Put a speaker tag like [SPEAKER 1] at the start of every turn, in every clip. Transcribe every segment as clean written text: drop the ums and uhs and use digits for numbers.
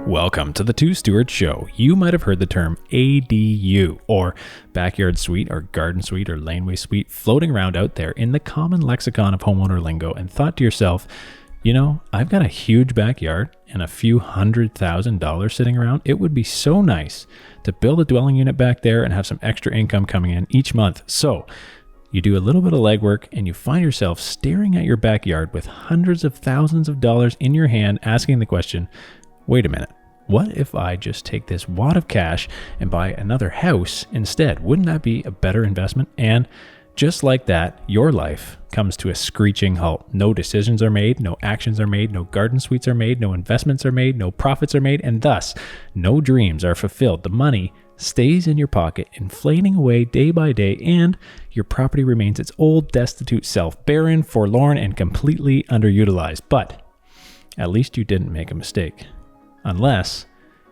[SPEAKER 1] Welcome to the Two Stewards Show. You might have heard the term ADU, or backyard suite, or garden suite, or laneway suite floating around out there in the common lexicon of homeowner lingo, and thought to yourself, you know, I've got a huge backyard and a few $100,000 sitting around. It would be so nice to build a dwelling unit back there and have some extra income coming in each month. So you do a little bit of legwork and you find yourself staring at your backyard with hundreds of thousands of dollars in your hand, asking the question, wait a minute, what if I just take this wad of cash and buy another house instead? Wouldn't that be a better investment? And just like that, your life comes to a screeching halt. No decisions are made, no actions are made, no garden suites are made, no investments are made, no profits are made, and thus no dreams are fulfilled. The money stays in your pocket, inflating away day by day, and your property remains its old, destitute self, barren, forlorn, and completely underutilized. But at least you didn't make a mistake. Unless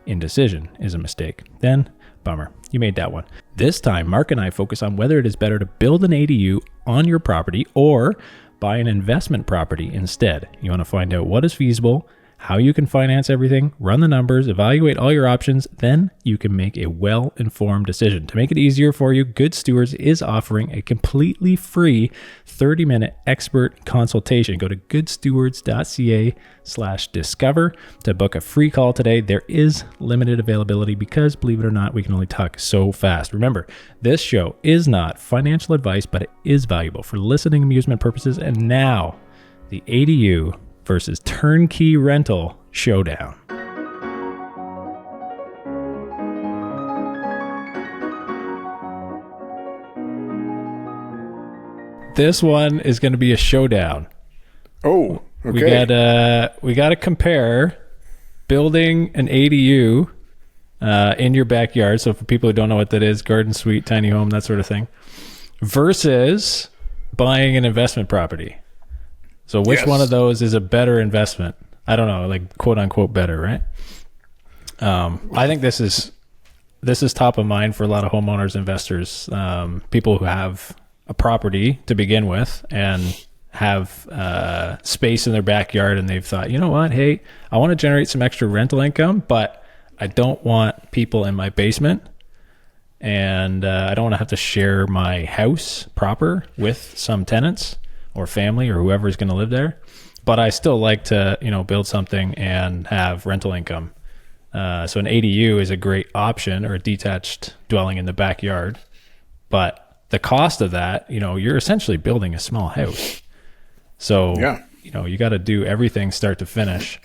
[SPEAKER 1] indecision is a mistake. Then, bummer, you made that one. This time, Mark and I focus on whether it is better to build an ADU on your property or buy an investment property instead. You want to find out what is feasible, how you can finance everything, run the numbers, evaluate all your options, then you can make a well-informed decision. To make it easier for you, Good Stewards is offering a completely free 30-minute expert consultation. Go to goodstewards.ca/discover to book a free call today. There is limited availability because, believe it or not, we can only talk so fast. Remember, this show is not financial advice, but it is valuable for listening amusement purposes. And now, the ADU versus turnkey rental showdown. This one is going to be a showdown.
[SPEAKER 2] Oh, okay.
[SPEAKER 1] We got to compare building an ADU in your backyard. So for people who don't know what that is, garden suite, tiny home, that sort of thing, versus buying an investment property. So which one of those is a better investment? I don't know, like quote unquote better, right? I think this is top of mind for a lot of homeowners, investors, people who have a property to begin with and have space in their backyard, and they've thought, you know what, hey, I want to generate some extra rental income, but I don't want people in my basement, and I don't want to have to share my house proper with some tenants or family or whoever is going to live there, but I still like to, build something and have rental income. So an ADU is a great option, or a detached dwelling in the backyard, but the cost of that, you're essentially building a small house. So, you got to do everything start to finish.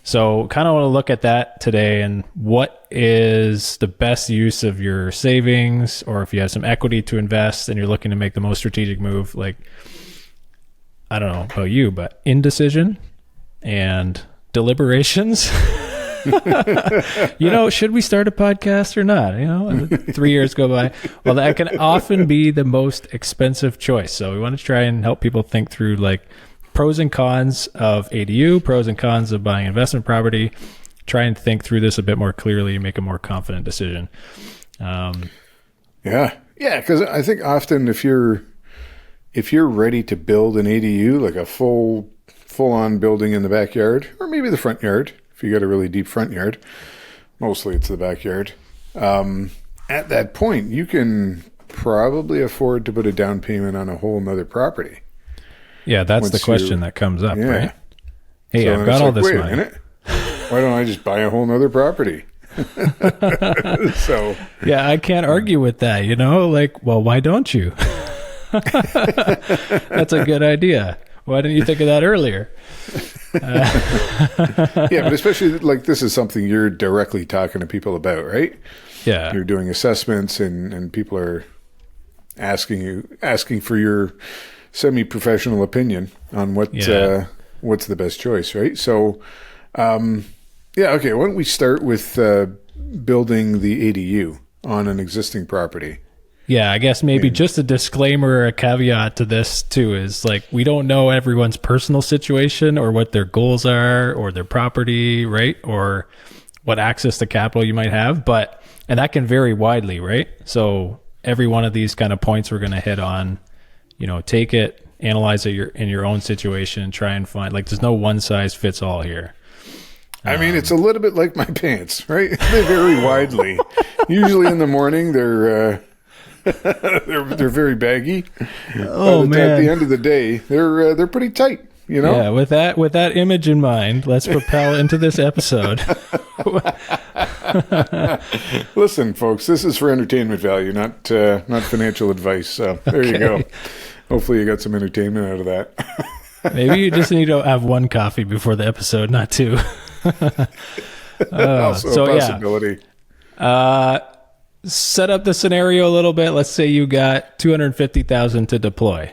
[SPEAKER 1] So kind of want to look at that today, and what is the best use of your savings, or if you have some equity to invest and you're looking to make the most strategic move, like, I don't know about you, but indecision and deliberations. Should we start a podcast or not? 3 years go by. Well, that can often be the most expensive choice. So we want to try and help people think through like pros and cons of ADU, pros and cons of buying investment property. Try and think through this a bit more clearly and make a more confident decision.
[SPEAKER 2] Because I think often if you're ready to build an ADU, like a full-on building in the backyard, or maybe the front yard, if you got a really deep front yard, mostly it's the backyard, at that point, you can probably afford to put a down payment on a whole nother property.
[SPEAKER 1] Yeah, that's the question that comes up, right? Hey, so I've got all this money. Wait a minute.
[SPEAKER 2] Why don't I just buy a whole nother property? So
[SPEAKER 1] yeah, I can't argue with that, well, why don't you? That's a good idea. Why didn't you think of that earlier?
[SPEAKER 2] Yeah, but especially like this is something you're directly talking to people about, right?
[SPEAKER 1] Yeah.
[SPEAKER 2] You're doing assessments and people are asking for your semi-professional opinion on what's the best choice, right? So, okay, why don't we start with building the ADU on an existing property?
[SPEAKER 1] Yeah, I guess maybe just a disclaimer or a caveat to this too is like, we don't know everyone's personal situation or what their goals are or their property, right? Or what access to capital you might have, and that can vary widely, right? So every one of these kind of points we're going to hit on, take it, analyze it in your own situation, try and find, like, there's no one size fits all here.
[SPEAKER 2] I mean, it's a little bit like my pants, right? They vary widely. Usually in the morning, they're they're very baggy.
[SPEAKER 1] Oh,
[SPEAKER 2] But at the end of the day, they're pretty tight. You know?
[SPEAKER 1] Yeah, with that image in mind, let's propel into this episode.
[SPEAKER 2] Listen, folks, this is for entertainment value, not financial advice. So there you go. Hopefully, you got some entertainment out of that.
[SPEAKER 1] Maybe you just need to have one coffee before the episode, not two.
[SPEAKER 2] Also a possibility.
[SPEAKER 1] Set up the scenario a little bit. Let's say you got $250,000 to deploy.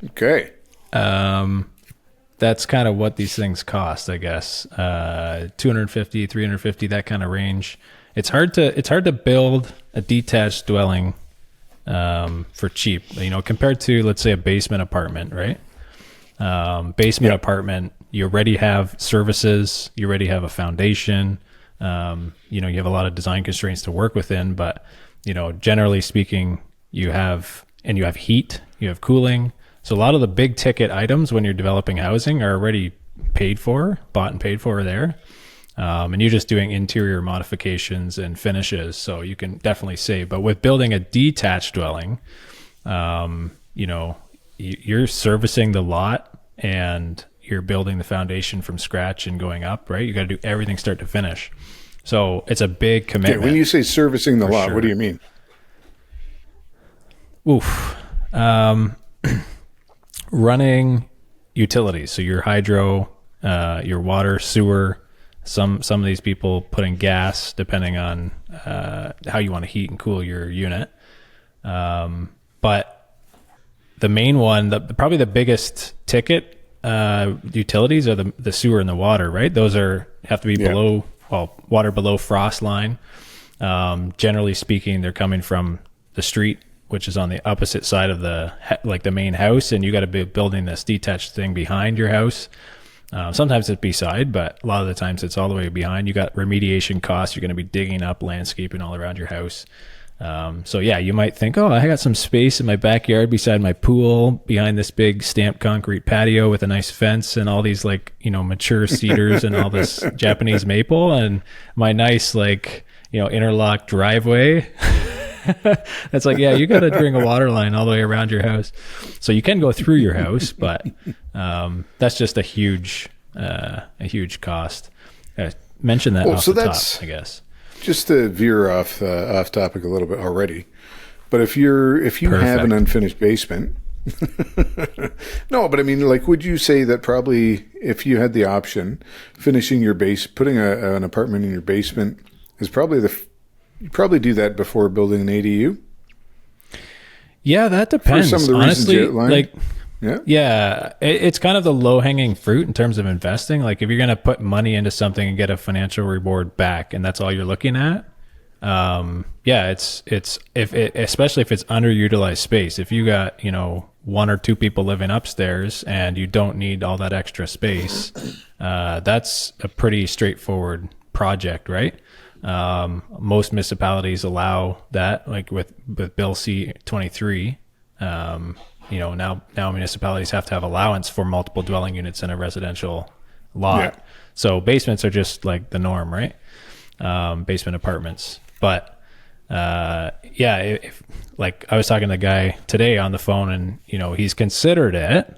[SPEAKER 2] Okay.
[SPEAKER 1] That's kind of what these things cost, I guess. 250, 350, that kind of range. It's hard to build a detached dwelling for cheap, compared to, let's say, a basement apartment, right? Basement apartment, you already have services, you already have a foundation, you have a lot of design constraints to work within, but, generally speaking, you have heat, you have cooling. So a lot of the big ticket items when you're developing housing are already bought and paid for there. And you're just doing interior modifications and finishes. So you can definitely save. But with building a detached dwelling, you're servicing the lot and you're building the foundation from scratch and going up, right? You got to do everything start to finish. So it's a big commitment.
[SPEAKER 2] When you say servicing the lot, what do you mean?
[SPEAKER 1] Running utilities. So your hydro, your water, sewer, some of these people putting gas depending on how you want to heat and cool your unit. But the main one, probably the biggest ticket utilities are the sewer and the water, right? Those have to be water below frost line. Generally speaking, they're coming from the street, which is on the opposite side of the main house, and you got to be building this detached thing behind your house. Sometimes it's beside, but a lot of the times it's all the way behind. You got remediation costs. You're going to be digging up landscaping all around your house. So yeah, you might think, I got some space in my backyard beside my pool, behind this big stamped concrete patio with a nice fence and all these mature cedars and all this Japanese maple and my nice interlocked driveway. It's you got to bring a water line all the way around your house. So you can go through your house, but that's just a huge cost. Mention that off the top, I guess.
[SPEAKER 2] Just to veer off topic a little bit already, but if you have an unfinished basement, no, but I mean, would you say that probably if you had the option, finishing your base, putting an apartment in your basement is probably you probably do that before building an ADU?
[SPEAKER 1] Yeah, that depends.
[SPEAKER 2] For some of the reasons you outlined.
[SPEAKER 1] It's kind of the low-hanging fruit in terms of investing. If you're going to put money into something and get a financial reward back, and that's all you're looking at, especially if it's underutilized space. If you got one or two people living upstairs and you don't need all that extra space, that's a pretty straightforward project, right? Most municipalities allow that, with Bill C-23. Now municipalities have to have allowance for multiple dwelling units in a residential lot. Yeah. So basements are just the norm, right? Basement apartments. But if I was talking to the guy today on the phone and, he's considered it,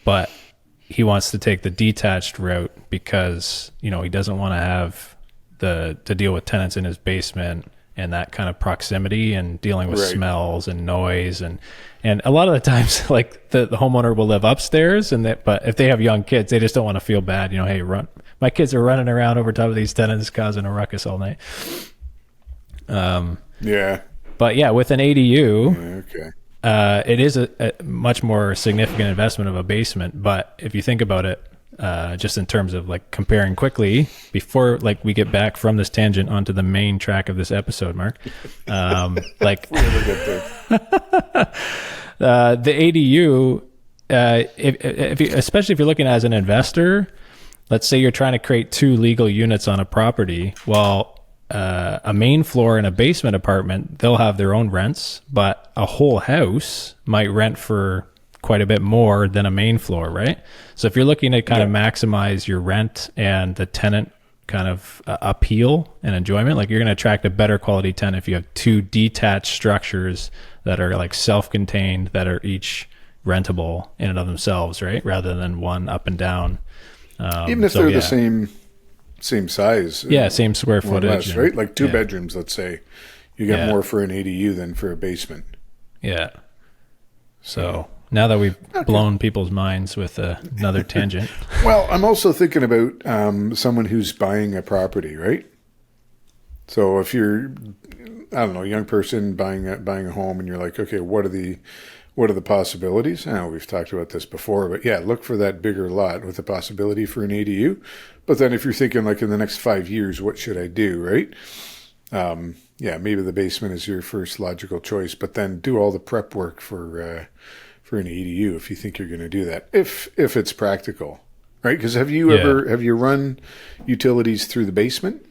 [SPEAKER 1] but he wants to take the detached route because, he doesn't want to have to deal with tenants in his basement and that kind of proximity and dealing with smells and noise and a lot of the times the homeowner will live upstairs but if they have young kids, they just don't want to feel bad. Hey, my kids are running around over top of these tenants causing a ruckus all night. But yeah, with an ADU, it is a much more significant investment of a basement. But if you think about it, just in terms of comparing quickly before we get back from this tangent onto the main track of this episode, Mark, the ADU, especially if you're looking as an investor, let's say you're trying to create 2 legal units on a property. Well, a main floor and a basement apartment, they'll have their own rents, but a whole house might rent for quite a bit more than a main floor, right? So if you're looking to kind of maximize your rent and the tenant kind of appeal and enjoyment, like you're going to attract a better quality tenant if you have two detached structures that are like self-contained, that are each rentable in and of themselves, right? Rather than one up and down.
[SPEAKER 2] Even if they're the same size.
[SPEAKER 1] Yeah, same square footage.
[SPEAKER 2] Less, right? Like two bedrooms, let's say. You get more for an ADU than for a basement.
[SPEAKER 1] Yeah. So now that we've blown people's minds with another tangent.
[SPEAKER 2] Well, I'm also thinking about someone who's buying a property, right? So if you're, I don't know, a young person buying a home, and you're like, okay, what are the possibilities? I know we've talked about this before, but yeah, look for that bigger lot with the possibility for an ADU. But then if you're thinking like in the next 5 years, what should I do, right? Yeah, maybe the basement is your first logical choice, but then do all the prep work for an ADU if you think you're going to do that, if it's practical, right? Because have you run utilities through the basement,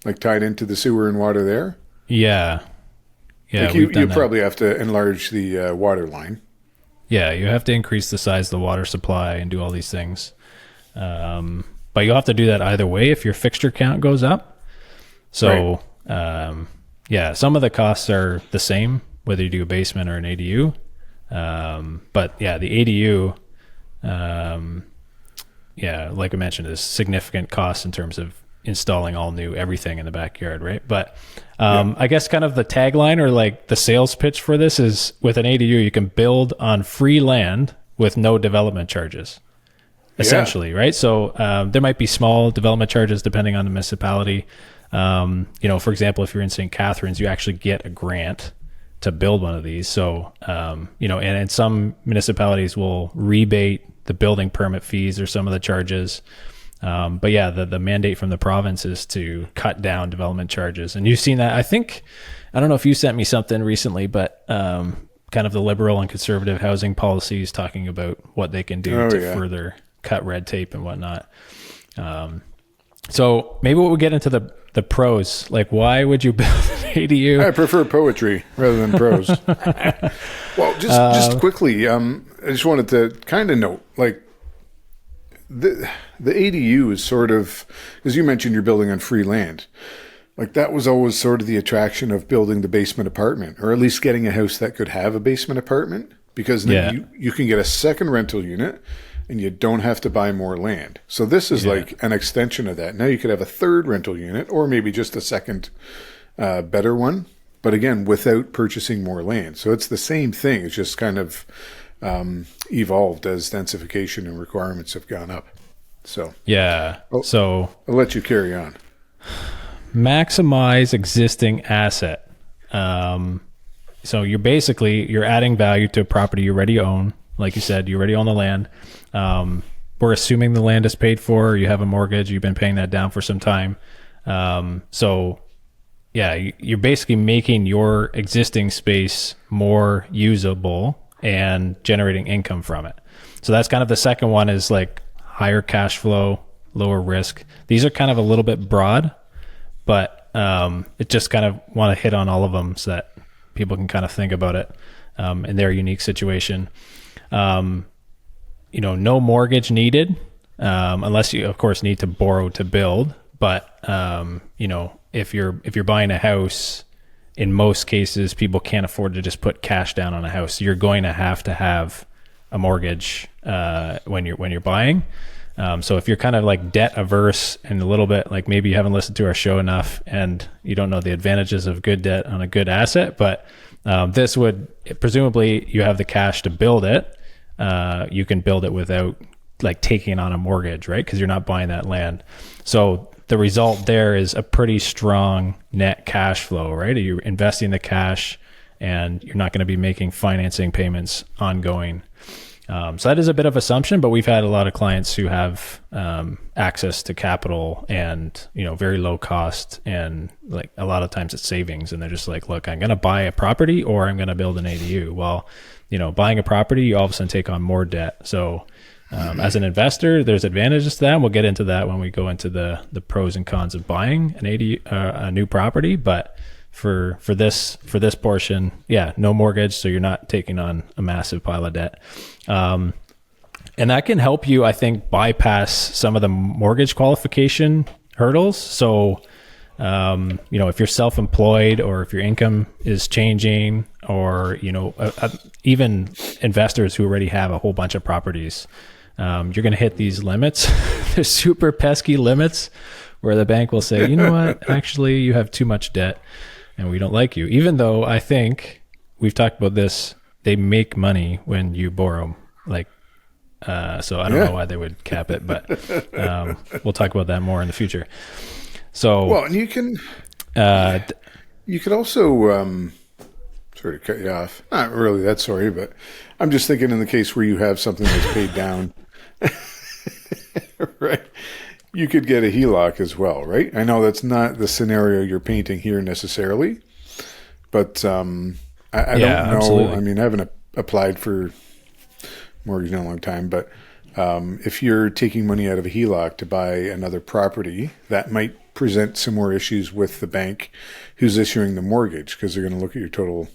[SPEAKER 2] like tied into the sewer and water there?
[SPEAKER 1] Yeah.
[SPEAKER 2] Like you probably have to enlarge the water line.
[SPEAKER 1] Yeah, you have to increase the size of the water supply and do all these things. But you'll have to do that either way if your fixture count goes up. So, yeah, some of the costs are the same, whether you do a basement or an ADU. But yeah, the ADU, like I mentioned, is significant cost in terms of installing all new everything in the backyard, right? But I guess kind of the tagline or like the sales pitch for this is, with an ADU, you can build on free land with no development charges, essentially, right? So there might be small development charges depending on the municipality. For example, if you're in St. Catharines, you actually get a grant to build one of these. So, and some municipalities will rebate the building permit fees or some of the charges. But yeah, the mandate from the province is to cut down development charges. And you've seen that. I don't know if you sent me something recently, but kind of the liberal and conservative housing policies talking about what they can do to further cut red tape and whatnot. So maybe we'll get into the pros. Like, why would you build an ADU?
[SPEAKER 2] I prefer poetry rather than prose. Well, just quickly, I just wanted to kind of note, like, the ADU is sort of, as you mentioned, you're building on free land. Like, that was always sort of the attraction of building the basement apartment, or at least getting a house that could have a basement apartment, because then you can get a second rental unit and you don't have to buy more land. So this is like an extension of that. Now you could have a third rental unit, or maybe just a second better one, but again, without purchasing more land. So it's the same thing. It's just kind of evolved as densification and requirements have gone up. So so I'll let you carry on.
[SPEAKER 1] Maximize existing asset. So you're adding value to a property you already own. Like you said, you already own the land. We're assuming the land is paid for. You have a mortgage. You've been paying that down for some time. So yeah, you're basically making your existing space more usable and generating income from it. So that's kind of the second one, is like higher cash flow, lower risk. These are kind of a little bit broad, but it just kind of want to hit on all of them so that people can kind of think about it in their unique situation. No mortgage needed, unless you, of course, need to borrow to build. But, if you're buying a house, in most cases, people can't afford to just put cash down on a house. You're going to have a mortgage when you're buying. So if you're kind of like debt averse and a little bit like, maybe you haven't listened to our show enough and you don't know the advantages of good debt on a good asset, but this would, presumably you have the cash to build it. You can build it without like taking on a mortgage, right? Because you're not buying that land. So the result there is a pretty strong net cash flow, right? You're investing the cash and you're not going to be making financing payments ongoing. So that is a bit of assumption, but we've had a lot of clients who have access to capital and, very low cost, and like a lot of times it's savings, and they're just like, look, I'm going to buy a property or I'm going to build an ADU. Well, buying a property, you all of a sudden take on more debt. So as an investor, there's advantages to that. And we'll get into that when we go into the pros and cons of buying an ADU, a new property. But this portion, yeah, no mortgage, so you're not taking on a massive pile of debt. And that can help you, I think, bypass some of the mortgage qualification hurdles. So, if you're self-employed or if your income is changing, or, even investors who already have a whole bunch of properties, you're going to hit these limits. They're super pesky limits where the bank will say, you know what, actually you have too much debt and we don't like you. Even though I think we've talked about this, they make money when you borrow, so I don't know why they would cap it, but we'll talk about that more in the future. So,
[SPEAKER 2] well, and you could also, sorry to cut you off. Not really that sorry, but I'm just thinking in the case where you have something that's paid down, right? You could get a HELOC as well, right? I know that's not the scenario you're painting here necessarily, but I don't know. Absolutely. I mean, I haven't applied for mortgage in a long time, but if you're taking money out of a HELOC to buy another property, that might present some more issues with the bank who's issuing the mortgage, because they're going to look at your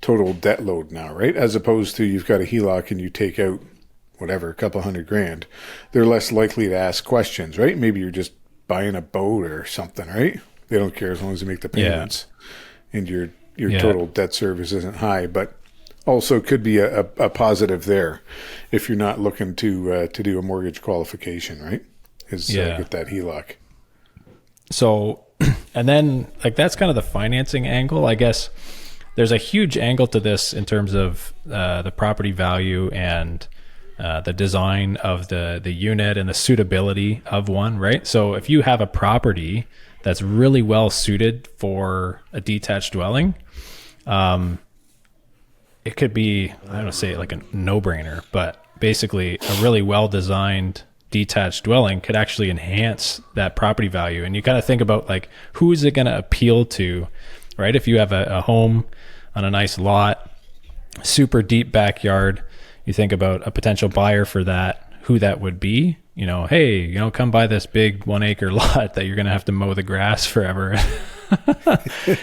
[SPEAKER 2] total debt load now, right? As opposed to you've got a HELOC and you take out whatever, a couple $100,000, they're less likely to ask questions, right? Maybe you're just buying a boat or something, right? They don't care as long as you make the payments and your total debt service isn't high, but also could be a positive there if you're not looking to do a mortgage qualification, right? Get that HELOC.
[SPEAKER 1] So, and then that's kind of the financing angle. I guess there's a huge angle to this in terms of the property value and the design of the unit and the suitability of one, right? So if you have a property that's really well suited for a detached dwelling, it could be, I don't say it like a no-brainer, but basically a really well-designed detached dwelling could actually enhance that property value. And you kind of think about who is it going to appeal to, right? If you have a home on a nice lot, super deep backyard, you think about a potential buyer for that, who that would be. Hey, come buy this big 1 acre lot that you're going to have to mow the grass forever.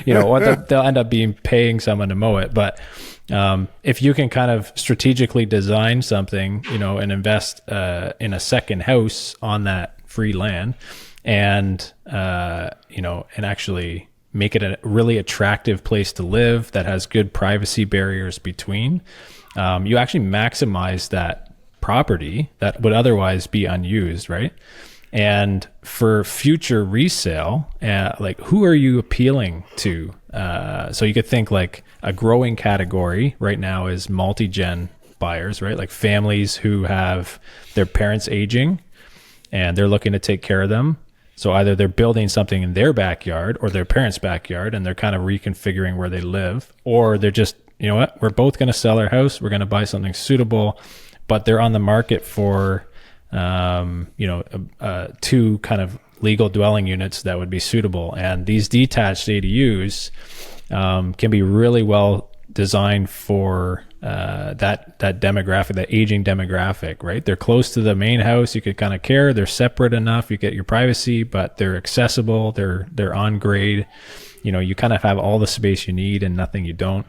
[SPEAKER 1] They'll end up paying someone to mow it. But if you can kind of strategically design something, and invest in a second house on that free land, and and actually make it a really attractive place to live that has good privacy barriers between, you actually maximize that property that would otherwise be unused, right? And for future resale, who are you appealing to? So you could think a growing category right now is multi-gen buyers, right? Like families who have their parents aging and they're looking to take care of them. So either they're building something in their backyard or their parents' backyard and they're kind of reconfiguring where they live, or they're just, we're both going to sell our house. We're going to buy something suitable, but they're on the market for two kind of legal dwelling units that would be suitable. And these detached ADUs can be really well designed for that demographic, that aging demographic, right? They're close to the main house. You could kind of care. They're separate enough. You get your privacy, but they're accessible. They're on grade. You kind of have all the space you need and nothing you don't.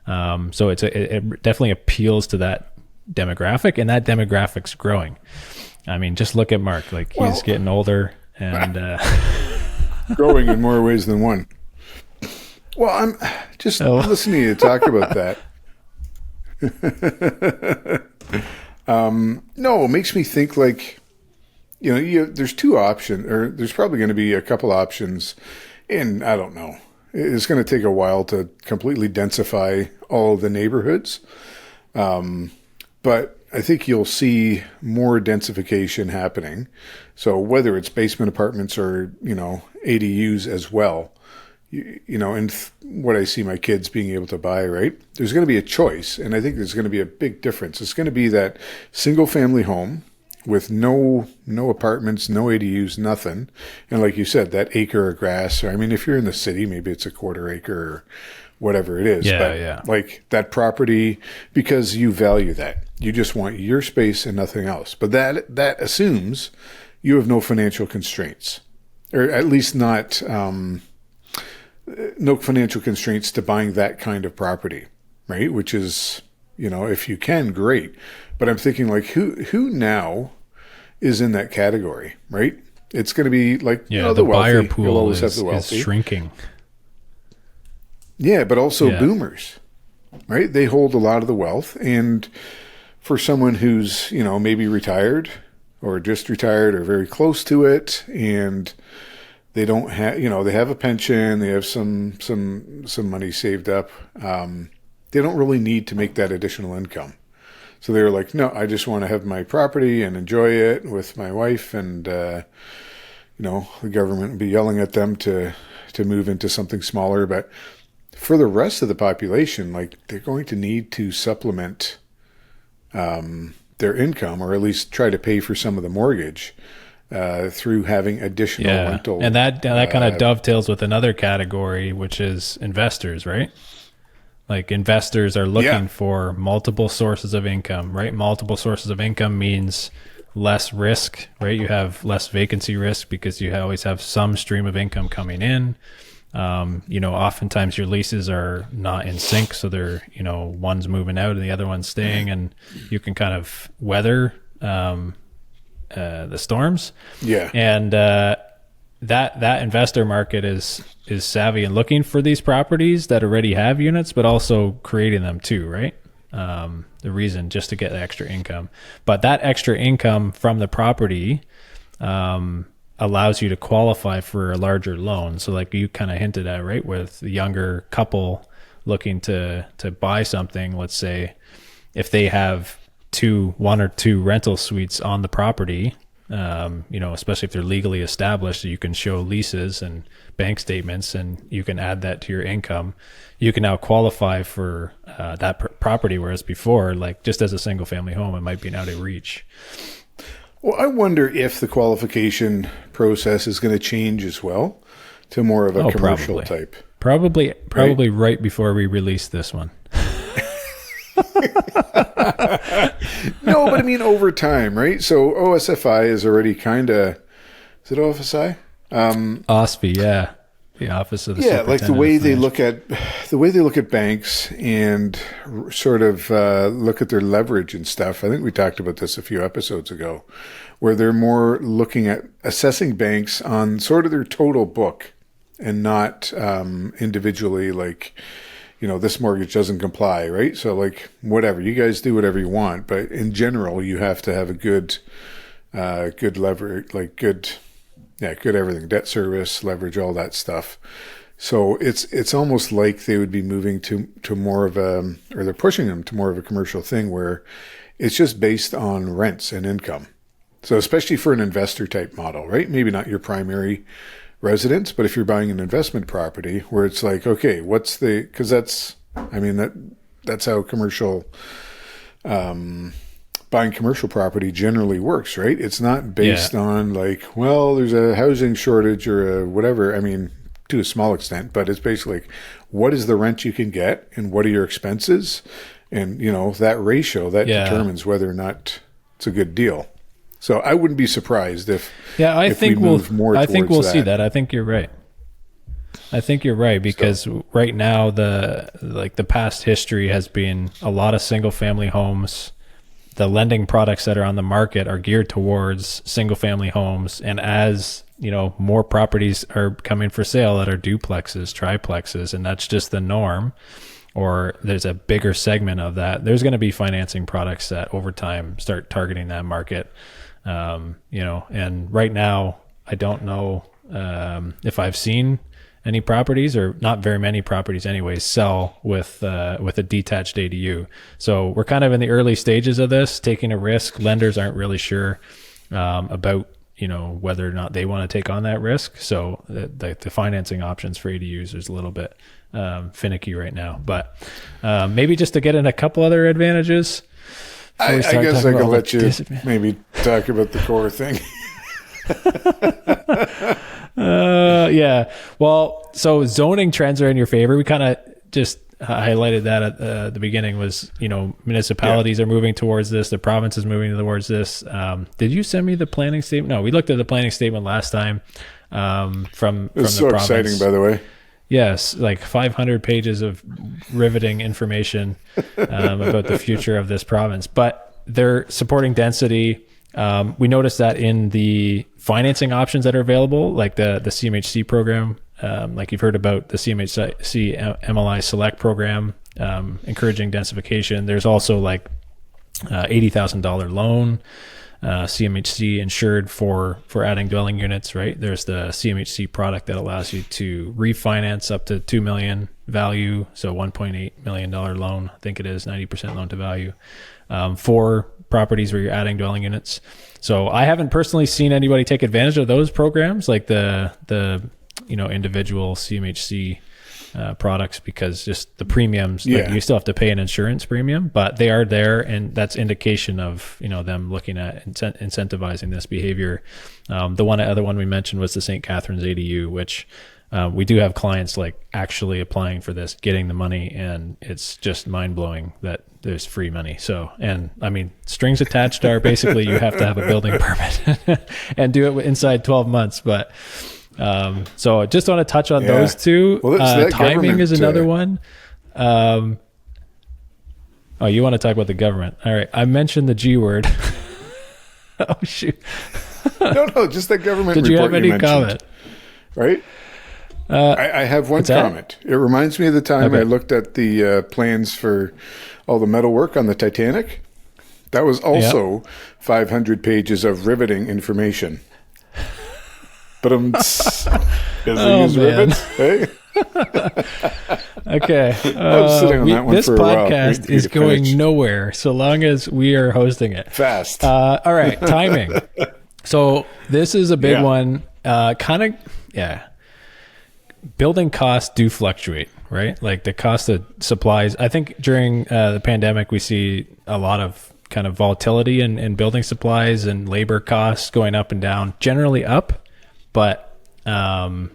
[SPEAKER 1] So it definitely appeals to that demographic, and that demographic's growing. I mean, just look at Mark. He's getting older and
[SPEAKER 2] growing in more ways than one. Well, I'm just listening to you talk about that. No, it makes me think there's two options, or there's probably going to be a couple options, and I don't know. It's going to take a while to completely densify all of the neighborhoods. But I think you'll see more densification happening. So whether it's basement apartments or, ADUs as well, and what I see my kids being able to buy, right? There's going to be a choice. And I think there's going to be a big difference. It's going to be that single family home with no apartments, no ADUs, nothing. And like you said, that acre of grass, or if you're in the city, maybe it's a quarter acre or whatever it is. That property, because you value that. You just want your space and nothing else. But that assumes you have no financial constraints, or at least not no financial constraints to buying that kind of property, right? Which is, if you can, great. But I'm thinking like who now is in that category, right? It's going to be like,
[SPEAKER 1] the
[SPEAKER 2] the wealthy.
[SPEAKER 1] buyer
[SPEAKER 2] You'll
[SPEAKER 1] pool
[SPEAKER 2] always have
[SPEAKER 1] is,
[SPEAKER 2] the wealthy.
[SPEAKER 1] is shrinking.
[SPEAKER 2] Yeah, but also boomers, right? They hold a lot of the wealth. And for someone who's, maybe retired or just retired or very close to it, and they don't have, they have a pension, they have some money saved up. They don't really need to make that additional income. So they were like, no, I just want to have my property and enjoy it with my wife, and the government would be yelling at them to move into something smaller. But for the rest of the population, like, they're going to need to supplement their income, or at least try to pay for some of the mortgage through having additional rental.
[SPEAKER 1] And that kind of dovetails with another category, which is investors, right? Like, investors are looking for multiple sources of income, right? Multiple sources of income means less risk, right? You have less vacancy risk because you always have some stream of income coming in. Oftentimes your leases are not in sync, so they're, one's moving out and the other one's staying, and you can kind of weather the storms.
[SPEAKER 2] Yeah.
[SPEAKER 1] And that investor market is savvy and looking for these properties that already have units, but also creating them too, right? The reason just to get extra income. But that extra income from the property allows you to qualify for a larger loan. So like you kind of hinted at, right, with the younger couple looking to buy something, let's say if they have one or two rental suites on the property, especially if they're legally established, you can show leases and bank statements and you can add that to your income. You can now qualify for that property, whereas before, like just as a single family home, it might be out of reach.
[SPEAKER 2] Well, I wonder if the qualification process is going to change as well to more of a commercial type.
[SPEAKER 1] Probably right before we release this one.
[SPEAKER 2] No, but I mean over time, right? So OSFI is already kind of, is it OFSI?
[SPEAKER 1] OSFI, yeah. The Office of the
[SPEAKER 2] Superintendent. Like the way they look at banks and sort of look at their leverage and stuff. I think we talked about this a few episodes ago, where they're more looking at assessing banks on sort of their total book and not individually, like, this mortgage doesn't comply, right? So like, whatever, you guys do whatever you want, but in general, you have to have a good leverage, like good everything, debt service, leverage, all that stuff. So it's almost like they would be moving to more of or they're pushing them to more of a commercial thing where it's just based on rents and income. So especially for an investor type model, right? Maybe not your primary residence, but if you're buying an investment property where it's like, okay, because that's how commercial, buying commercial property generally works, right? It's not based on like, well, there's a housing shortage or a whatever. I mean, to a small extent, but it's basically like, what is the rent you can get and what are your expenses? And, that ratio that determines whether or not it's a good deal. So I wouldn't be surprised if
[SPEAKER 1] I think we'll
[SPEAKER 2] see
[SPEAKER 1] that. I think you're right. Because right now the past history has been a lot of single family homes. The lending products that are on the market are geared towards single family homes, and as more properties are coming for sale that are duplexes, triplexes, and that's just the norm, or there's a bigger segment of that, there's going to be financing products that over time start targeting that market. And right now I don't know if I've seen any properties, or not very many properties anyways, sell with a detached ADU. So we're kind of in the early stages of this, taking a risk. Lenders aren't really sure about whether or not they want to take on that risk. So the financing options for ADUs is a little bit finicky right now. But maybe just to get in a couple other advantages.
[SPEAKER 2] I guess I could let you maybe talk about the core thing.
[SPEAKER 1] Yeah. Well, so zoning trends are in your favor. We kind of just highlighted that at the beginning was, municipalities are moving towards this. The province is moving towards this. Did you send me the planning statement? No, we looked at the planning statement last time from
[SPEAKER 2] it was
[SPEAKER 1] the
[SPEAKER 2] so
[SPEAKER 1] province.
[SPEAKER 2] Exciting, by the way.
[SPEAKER 1] Yes, like 500 pages of riveting information about the future of this province. But they're supporting density. We noticed that in the financing options that are available, like the CMHC program, like you've heard about the CMHC MLI Select program, encouraging densification. There's also like $80,000 loan, CMHC insured for adding dwelling units, right? There's the CMHC product that allows you to refinance up to $2 million value. So $1.8 million loan, I think it is 90% loan to value, for properties where you're adding dwelling units. So I haven't personally seen anybody take advantage of those programs, like the individual CMHC products, because just the premiums, like you still have to pay an insurance premium, but they are there, and that's indication of them looking at incentivizing this behavior. The other one we mentioned was the St. Catharines ADU, which we do have clients like actually applying for this, getting the money, and it's just mind blowing that there's free money. So, and I mean, strings attached are basically you have to have a building permit and do it inside 12 months, but so I just want to touch on those two. Well, timing is another one. Oh, you want to talk about the government? All right. I mentioned the G word. Oh, shoot.
[SPEAKER 2] No, just that government
[SPEAKER 1] report. Did you have any comment?
[SPEAKER 2] Right? I have one comment. It reminds me of the time I looked at the plans for all the metal work on the Titanic. That was also 500 pages of riveting information. But rivets, hey?
[SPEAKER 1] Okay.
[SPEAKER 2] I was sitting on that one
[SPEAKER 1] this
[SPEAKER 2] for a while.
[SPEAKER 1] This podcast is going nowhere so long as we are hosting it.
[SPEAKER 2] Fast.
[SPEAKER 1] All right. Timing. So this is a big one. Building costs do fluctuate, right? Like the cost of supplies. I think during the pandemic, we see a lot of kind of volatility in building supplies and labor costs going up and down, generally up. But,
[SPEAKER 2] $12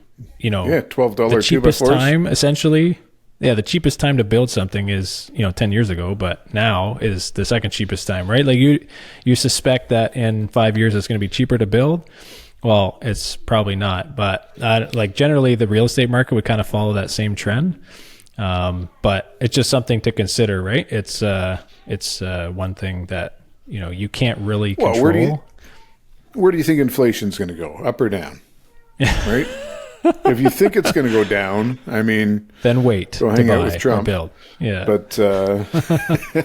[SPEAKER 1] the cheapest time, essentially, the cheapest time to build something is, 10 years ago, but now is the second cheapest time, right? Like you suspect that in 5 years, it's going to be cheaper to build. Well, it's probably not, but like generally the real estate market would kind of follow that same trend. But it's just something to consider, right? It's one thing that, you can't really control.
[SPEAKER 2] Where do you think inflation's going to go? Up or down? Right? If you think it's going to go down, I mean,
[SPEAKER 1] then wait.
[SPEAKER 2] Go hang out with Trump.
[SPEAKER 1] Build. Yeah.
[SPEAKER 2] But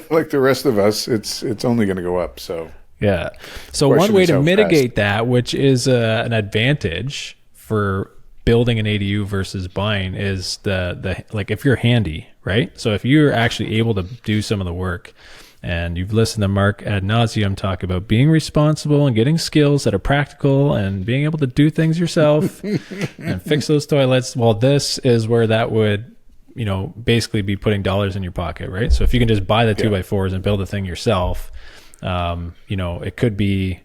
[SPEAKER 2] like the rest of us, it's only going to go up. So
[SPEAKER 1] yeah. So one way to mitigate that, which is an advantage for building an ADU versus buying, is the like if you're handy, right? So if you're actually able to do some of the work. And you've listened to Mark ad nauseum talk about being responsible and getting skills that are practical and being able to do things yourself and fix those toilets. Well, this is where that would, basically be putting dollars in your pocket, right? So if you can just buy the 2x4s and build the thing yourself, it could be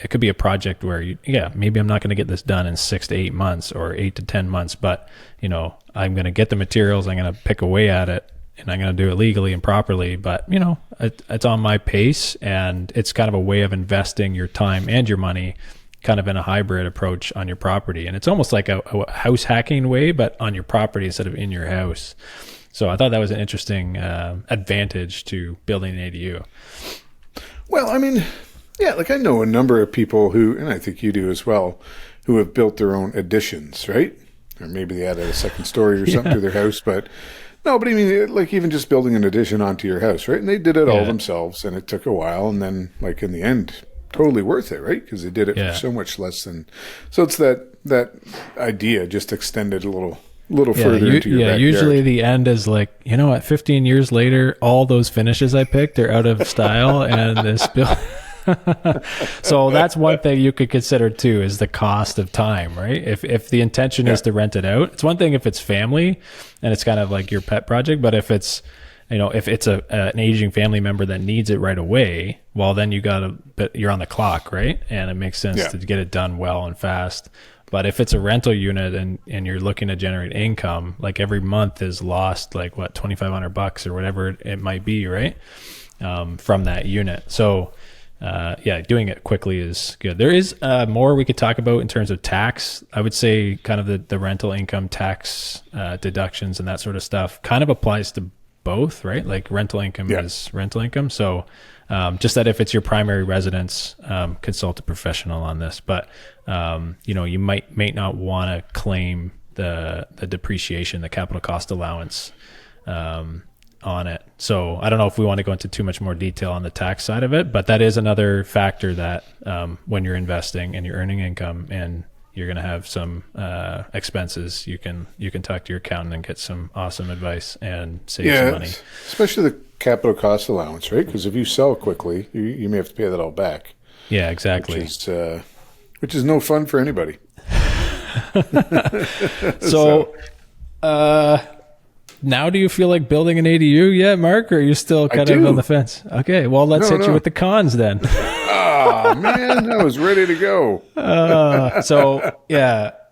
[SPEAKER 1] a project where maybe I'm not going to get this done in 6 to 8 months or 8 to 10 months, but I'm going to get the materials, I'm going to pick away at it, and I'm going to do it legally and properly, but it's on my pace, and it's kind of a way of investing your time and your money kind of in a hybrid approach on your property. And it's almost like a house hacking way, but on your property instead of in your house. So I thought that was an interesting advantage to building an ADU.
[SPEAKER 2] Well, I mean, like I know a number of people who, and I think you do as well, who have built their own additions, right? Or maybe they added a second story or something to their house, but I mean, like even just building an addition onto your house, right? And they did it all themselves, and it took a while, and then like in the end, totally worth it, right? Because they did it for so much less than. So it's that idea just extended a little further into your backyard.
[SPEAKER 1] Usually the end is like, at 15 years later, all those finishes I picked are out of style, and this build. So that's one thing you could consider too, is the cost of time, right? If the intention is to rent it out, it's one thing if it's family and it's kind of like your pet project, but if it's an aging family member that needs it right away, well, then you're on the clock, right? And it makes sense to get it done well and fast. But if it's a rental unit and you're looking to generate income, like every month is lost, like what, $2,500 or whatever it might be, right? From that unit. So doing it quickly is good. There is more we could talk about in terms of tax. I would say kind of the rental income tax deductions and that sort of stuff kind of applies to both, right? Like rental income is rental income. So just that if it's your primary residence, consult a professional on this. But you may not want to claim the depreciation, the capital cost allowance on it. So I don't know if we want to go into too much more detail on the tax side of it, but that is another factor that when you're investing and you're earning income and you're going to have some expenses, you can talk to your accountant and get some awesome advice and save some money.
[SPEAKER 2] Especially the capital cost allowance, right? Because if you sell quickly, you may have to pay that all back.
[SPEAKER 1] Yeah, exactly.
[SPEAKER 2] Which is no fun for anybody.
[SPEAKER 1] So, now do you feel like building an ADU yet, Mark, or are you still kind of on the fence? Okay, well, let's hit you with the cons then.
[SPEAKER 2] Oh, man, I was ready to go.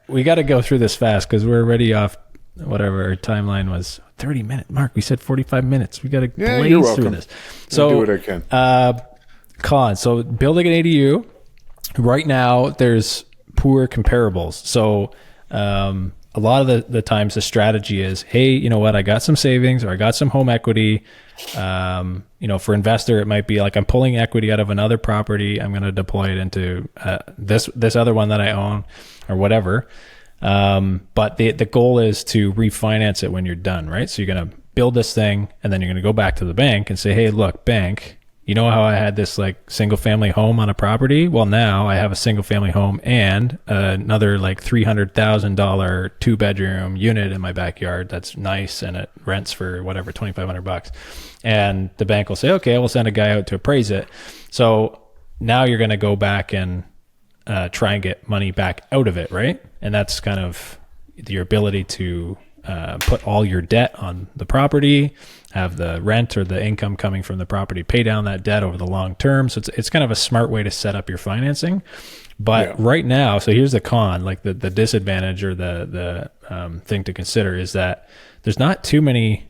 [SPEAKER 1] We got to go through this fast because we're already off whatever our timeline was. 30 minutes. Mark, we said 45 minutes. We got to blaze through this. So,
[SPEAKER 2] I'll do what I can.
[SPEAKER 1] Cons. So building an ADU, right now there's poor comparables. So a lot of the times the strategy is, hey, you know what, I got some savings or I got some home equity. For investor, it might be like I'm pulling equity out of another property. I'm going to deploy it into this other one that I own or whatever. But the goal is to refinance it when you're done, right? So you're going to build this thing and then you're going to go back to the bank and say, hey, look, bank, you know how I had this like single family home on a property? Well, now I have a single family home and another like $300,000 2-bedroom unit in my backyard. That's nice. And it rents for whatever, $2,500. And the bank will say, okay, we'll send a guy out to appraise it. So now you're going to go back and try and get money back out of it, right? And that's kind of your ability to put all your debt on the property, have the rent or the income coming from the property, pay down that debt over the long term. So it's kind of a smart way to set up your financing. But right now, so here's the con, like the disadvantage or the thing to consider is that there's not too many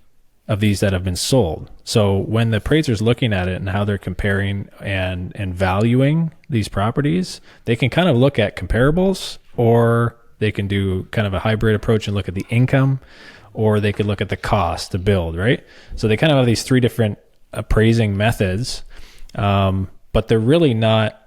[SPEAKER 1] of these that have been sold. So when the appraiser's looking at it and how they're comparing and valuing these properties, they can kind of look at comparables, or they can do kind of a hybrid approach and look at the income, or they could look at the cost to build, right? So they kind of have these three different appraising methods, but they're really not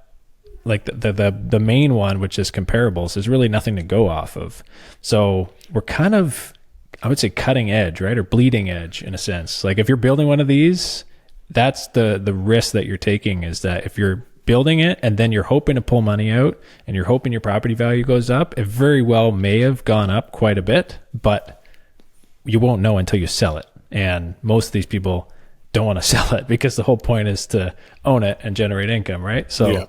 [SPEAKER 1] like the main one, which is comparables, is really nothing to go off of. So we're kind of, I would say, cutting edge, right? Or bleeding edge in a sense. Like if you're building one of these, that's the risk that you're taking, is that if you're building it and then you're hoping to pull money out and you're hoping your property value goes up, it very well may have gone up quite a bit, but you won't know until you sell it. And most of these people don't want to sell it because the whole point is to own it and generate income, right? So,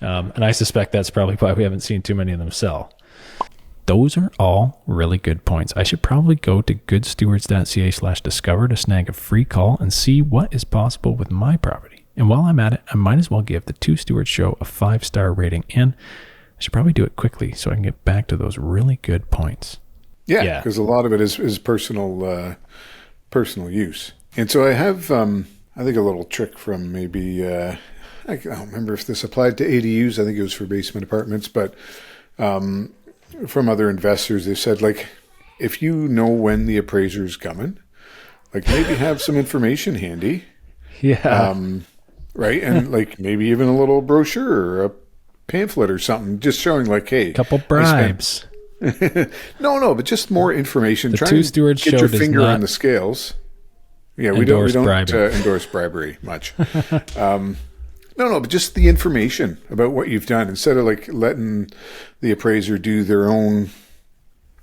[SPEAKER 1] and I suspect that's probably why we haven't seen too many of them sell. Those are all really good points. I should probably go to goodstewards.ca/discover to snag a free call and see what is possible with my property. And while I'm at it, I might as well give the Two Stewards Show a 5-star rating, and I should probably do it quickly so I can get back to those really good points.
[SPEAKER 2] Yeah, because a lot of it is personal use. And so I have, I think, a little trick from maybe, I don't remember if this applied to ADUs. I think it was for basement apartments, but from other investors, they said, like, if you know when the appraiser's coming, like maybe have some information handy.
[SPEAKER 1] Yeah.
[SPEAKER 2] Right. And like maybe even a little brochure or a pamphlet or something, just showing like, hey,
[SPEAKER 1] couple bribes.
[SPEAKER 2] No, but just more information.
[SPEAKER 1] The
[SPEAKER 2] Try
[SPEAKER 1] Two
[SPEAKER 2] and
[SPEAKER 1] Stewards
[SPEAKER 2] get
[SPEAKER 1] Show
[SPEAKER 2] your
[SPEAKER 1] does
[SPEAKER 2] finger
[SPEAKER 1] not
[SPEAKER 2] on the scales. Yeah, we don't endorse bribery much. No, but just the information about what you've done, instead of like letting the appraiser do their own,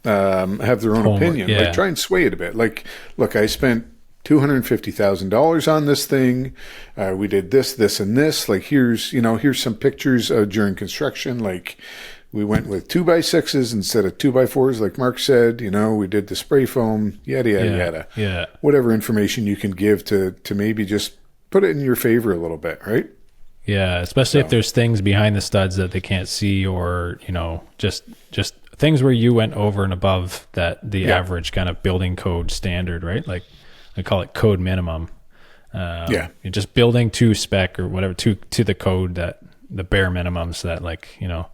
[SPEAKER 2] have their own opinion.
[SPEAKER 1] Yeah.
[SPEAKER 2] Like try and sway it a bit. Like, look, I spent $250,000 on this thing. We did this, and this. Like, here's some pictures during construction. Like, we went with 2x6s instead of 2x4s, like Mark said. We did the spray foam, yada, yada.
[SPEAKER 1] Yeah. Whatever
[SPEAKER 2] Whatever information you can give to maybe just put it in your favor a little bit, right?
[SPEAKER 1] Yeah, especially if there's things behind the studs that they can't see, or, just things where you went over and above that the average kind of building code standard, right? Like I call it code minimum. You're just building to spec or whatever, to the code, that the bare minimums that, like, you know,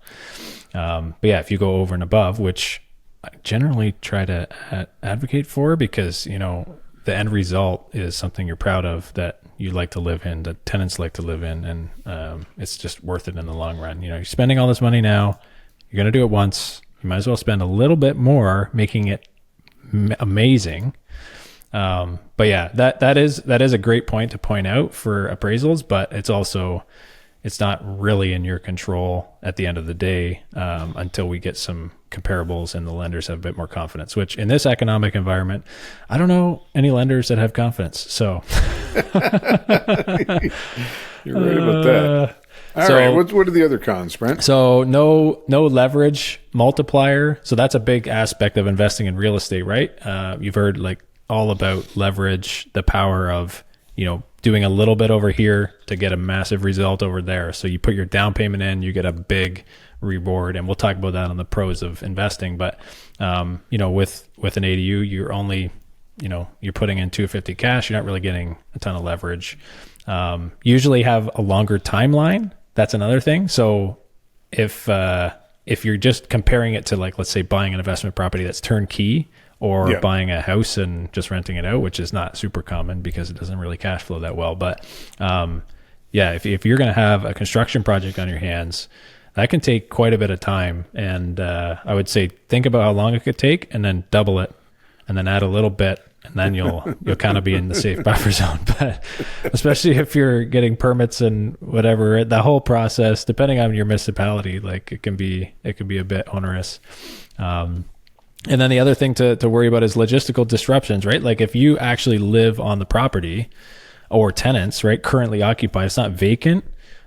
[SPEAKER 1] but yeah, if you go over and above, which I generally try to advocate for, because, you know, the end result is something you're proud of, that you like to live in, that tenants like to live in, and it's just worth it in the long run. You know, you're spending all this money now, you're going to do it once, you might as well spend a little bit more making it amazing. But yeah, that is a great point to point out for appraisals, but it's not really in your control at the end of the day, until we get some comparables and the lenders have a bit more confidence, which in this economic environment, I don't know any lenders that have confidence. So
[SPEAKER 2] you're right about that. All right. What are the other cons, Brent?
[SPEAKER 1] So no leverage multiplier. So that's a big aspect of investing in real estate, right? You've heard like all about leverage, the power of, you know, doing a little bit over here to get a massive result over there. So you put your down payment in, you get a big reward, and we'll talk about that on the pros of investing. But you know, with an ADU, you're only, you know, you're putting in $250 cash. You're not really getting a ton of leverage. Usually have a longer timeline. That's another thing. So if you're just comparing it to, like, let's say buying an investment property that's turnkey, or buying a house and just renting it out, which is not super common because it doesn't really cash flow that well. But if you're going to have a construction project on your hands, that can take quite a bit of time. And I would say think about how long it could take, and then double it, and then add a little bit, and then you'll kind of be in the safe buffer zone. But especially if you're getting permits and whatever, the whole process, depending on your municipality, like it can be a bit onerous. And then the other thing to worry about is logistical disruptions, right? Like if you actually live on the property, or tenants, right, currently occupied, it's not vacant,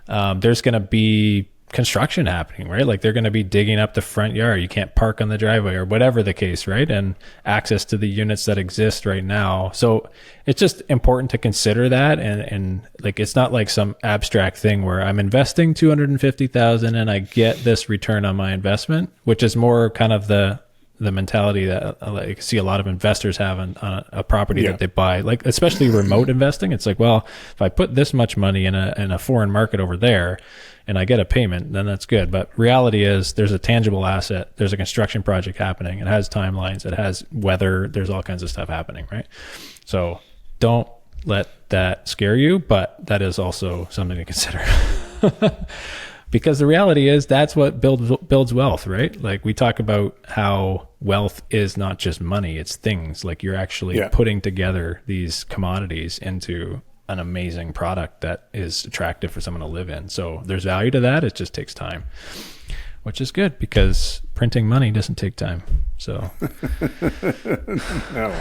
[SPEAKER 1] there's going to be construction happening, right? Like they're going to be digging up the front yard. You can't park on the driveway, or whatever the case, right? And access to the units that exist right now. So it's just important to consider that. And like, it's not like some abstract thing where I'm investing $250,000 and I get this return on my investment, which is more kind of the mentality that I see a lot of investors have on a property that they buy, like especially remote investing. It's like, well, if I put this much money in a foreign market over there and I get a payment, then that's good. But reality is there's a tangible asset. There's a construction project happening. It has timelines. It has weather. There's all kinds of stuff happening, right? So don't let that scare you, but that is also something to consider. Because the reality is that's what builds wealth, right? Like we talk about how wealth is not just money, it's things. Like you're actually putting together these commodities into an amazing product that is attractive for someone to live in. So there's value to that. It just takes time, which is good because printing money doesn't take time. So
[SPEAKER 2] no.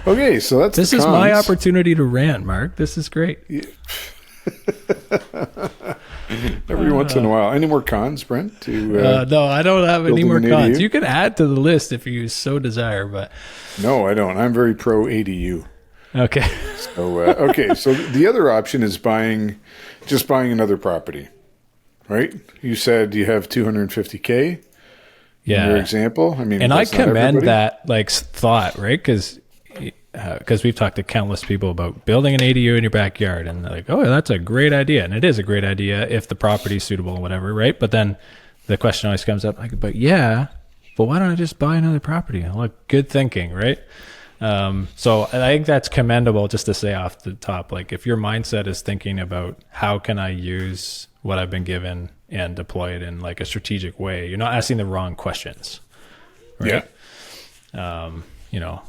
[SPEAKER 2] Okay, so
[SPEAKER 1] this is my opportunity to rant, Mark. This is great.
[SPEAKER 2] Yeah. Every once in a while. Any more cons, Brent?
[SPEAKER 1] No, I don't have any more cons. You can add to the list if you so desire, but
[SPEAKER 2] no, I don't. I'm very pro ADU.
[SPEAKER 1] Okay.
[SPEAKER 2] So the other option is buying another property, right? You said you have $250K.
[SPEAKER 1] Yeah.
[SPEAKER 2] In your example. I mean,
[SPEAKER 1] and I commend that thought, right? Because we've talked to countless people about building an ADU in your backyard, and they're like, oh, that's a great idea. And it is a great idea if the property is suitable or whatever, right? But then the question always comes up, like, but why don't I just buy another property? Like, good thinking, right? So I think that's commendable, just to say off the top. Like, if your mindset is thinking about how can I use what I've been given and deploy it in like a strategic way, you're not asking the wrong questions, right? Yeah.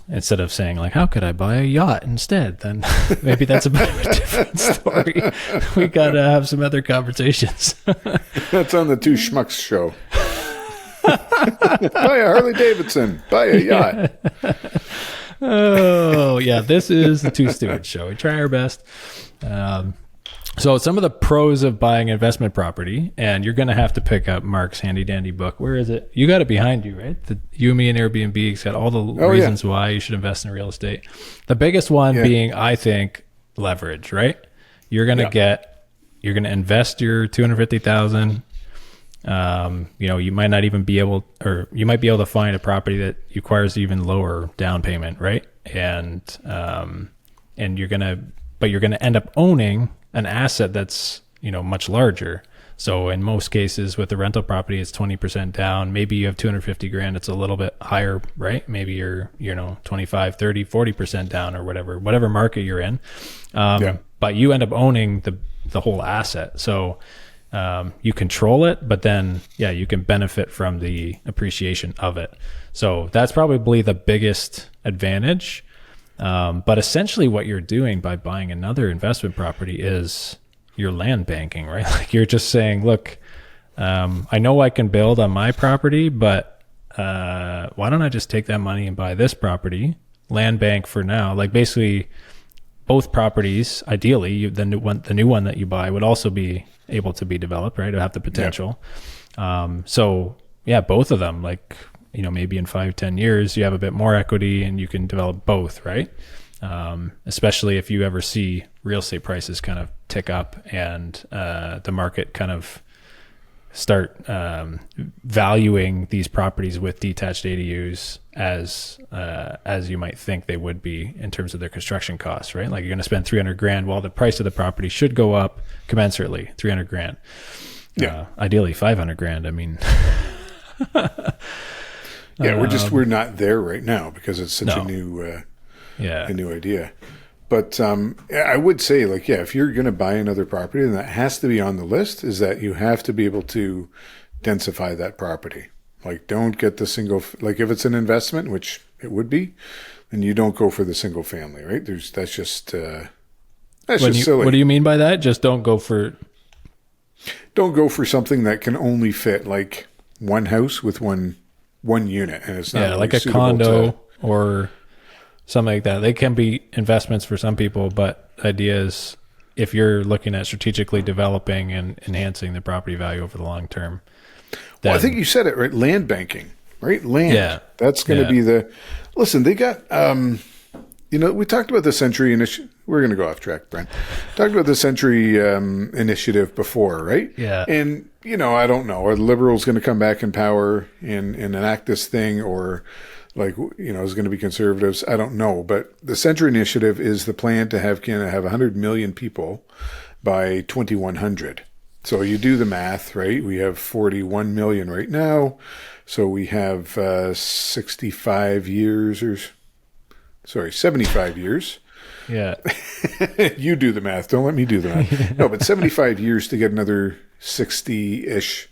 [SPEAKER 1] Instead of saying like, how could I buy a yacht instead? Then maybe that's a different story. We got to have some other conversations.
[SPEAKER 2] That's on the Two Schmucks show. Buy a Harley Davidson. Buy a yacht.
[SPEAKER 1] Oh, yeah. This is the Two Stewards show. We try our best. So some of the pros of buying investment property, and you're going to have to pick up Mark's handy dandy book. Where is it? You got it behind you, right? The You, Me, and Airbnb. It's got all the reasons why you should invest in real estate. The biggest one being, I think, leverage, right? You're going to invest your $250,000. You might not even be able, or you might be able to find a property that requires even lower down payment, right? And you're going to but you're going to end up owning an asset that's, much larger. So in most cases with the rental property, it's 20% down. Maybe you have 250 grand. It's a little bit higher, right? Maybe you're, 25, 30, 40% down or whatever market you're in. But you end up owning the whole asset. So you control it, but then, you can benefit from the appreciation of it. So that's probably the biggest advantage. But essentially what you're doing by buying another investment property is you're land banking, right? Like you're just saying, look, I know I can build on my property, but why don't I just take that money and buy this property, land bank for now? Like basically both properties, ideally, the new one that you buy would also be able to be developed, right? It would have the potential. So both of them, like, maybe in 5-10 years, you have a bit more equity and you can develop both, right? Especially if you ever see real estate prices kind of tick up and the market kind of start valuing these properties with detached ADUs as you might think they would be in terms of their construction costs, right? Like you're going to spend 300 grand while the price of the property should go up commensurately, 300 grand. Ideally 500 grand. I mean,
[SPEAKER 2] we're not there right now because it's such a new idea. But I would say, like, if you're going to buy another property, then that has to be on the list, is that you have to be able to densify that property. Like, don't get the single, like if it's an investment, which it would be, then you don't go for the single family, right? That's just silly.
[SPEAKER 1] What do you mean by that? Just don't go for
[SPEAKER 2] something that can only fit like one house with one unit, and it's not really
[SPEAKER 1] like a condo or something like that. They can be investments for some people, but the idea is if you're looking at strategically developing and enhancing the property value over the long term.
[SPEAKER 2] Well, I think you said it right. Land banking, right? Land. Yeah. That's going to be listen, they got, we talked about the Century Initiative. We're going to go off track, Brent. Talked about the Century Initiative before, right?
[SPEAKER 1] Yeah.
[SPEAKER 2] And, I don't know, are the Liberals going to come back in power and enact this thing, or like, is going to be Conservatives? I don't know. But the Century Initiative is the plan to have Canada have 100 million people by 2100. So you do the math, right? We have 41 million right now. So we have 75 years.
[SPEAKER 1] Yeah.
[SPEAKER 2] You do the math. Don't let me do the math. No, but 75 years to get another 60-ish,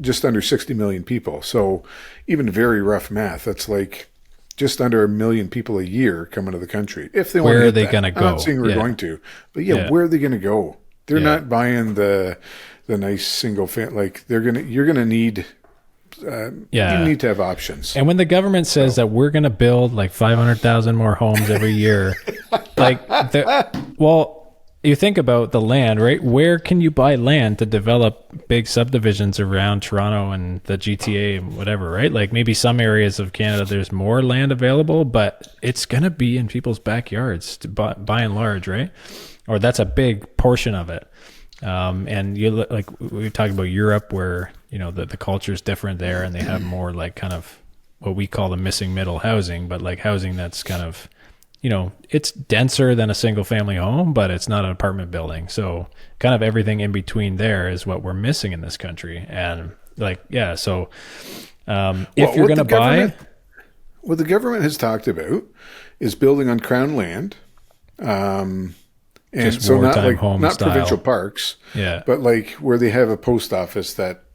[SPEAKER 2] just under 60 million people. So even very rough math, that's like just under 1 million people a year coming to the country. If they want to,
[SPEAKER 1] where are they going to go?
[SPEAKER 2] I'm not saying we're going to, but where are they going to go? They're not buying the nice single family. Like you're going to need. You need to have options.
[SPEAKER 1] And when the government says that we're going to build like 500,000 more homes every year, you think about the land, right? Where can you buy land to develop big subdivisions around Toronto and the GTA and whatever, right? Like maybe some areas of Canada, there's more land available, but it's going to be in people's backyards by and large, right? Or that's a big portion of it. And we talked about Europe where, the culture is different there and they have more like kind of what we call the missing middle housing, but like housing that's kind of, it's denser than a single family home, but it's not an apartment building. So kind of everything in between there is what we're missing in this country. And if you're going to buy.
[SPEAKER 2] What the government has talked about is building on Crown land. And
[SPEAKER 1] just
[SPEAKER 2] so not
[SPEAKER 1] style.
[SPEAKER 2] Provincial parks, but like where they have a post office that,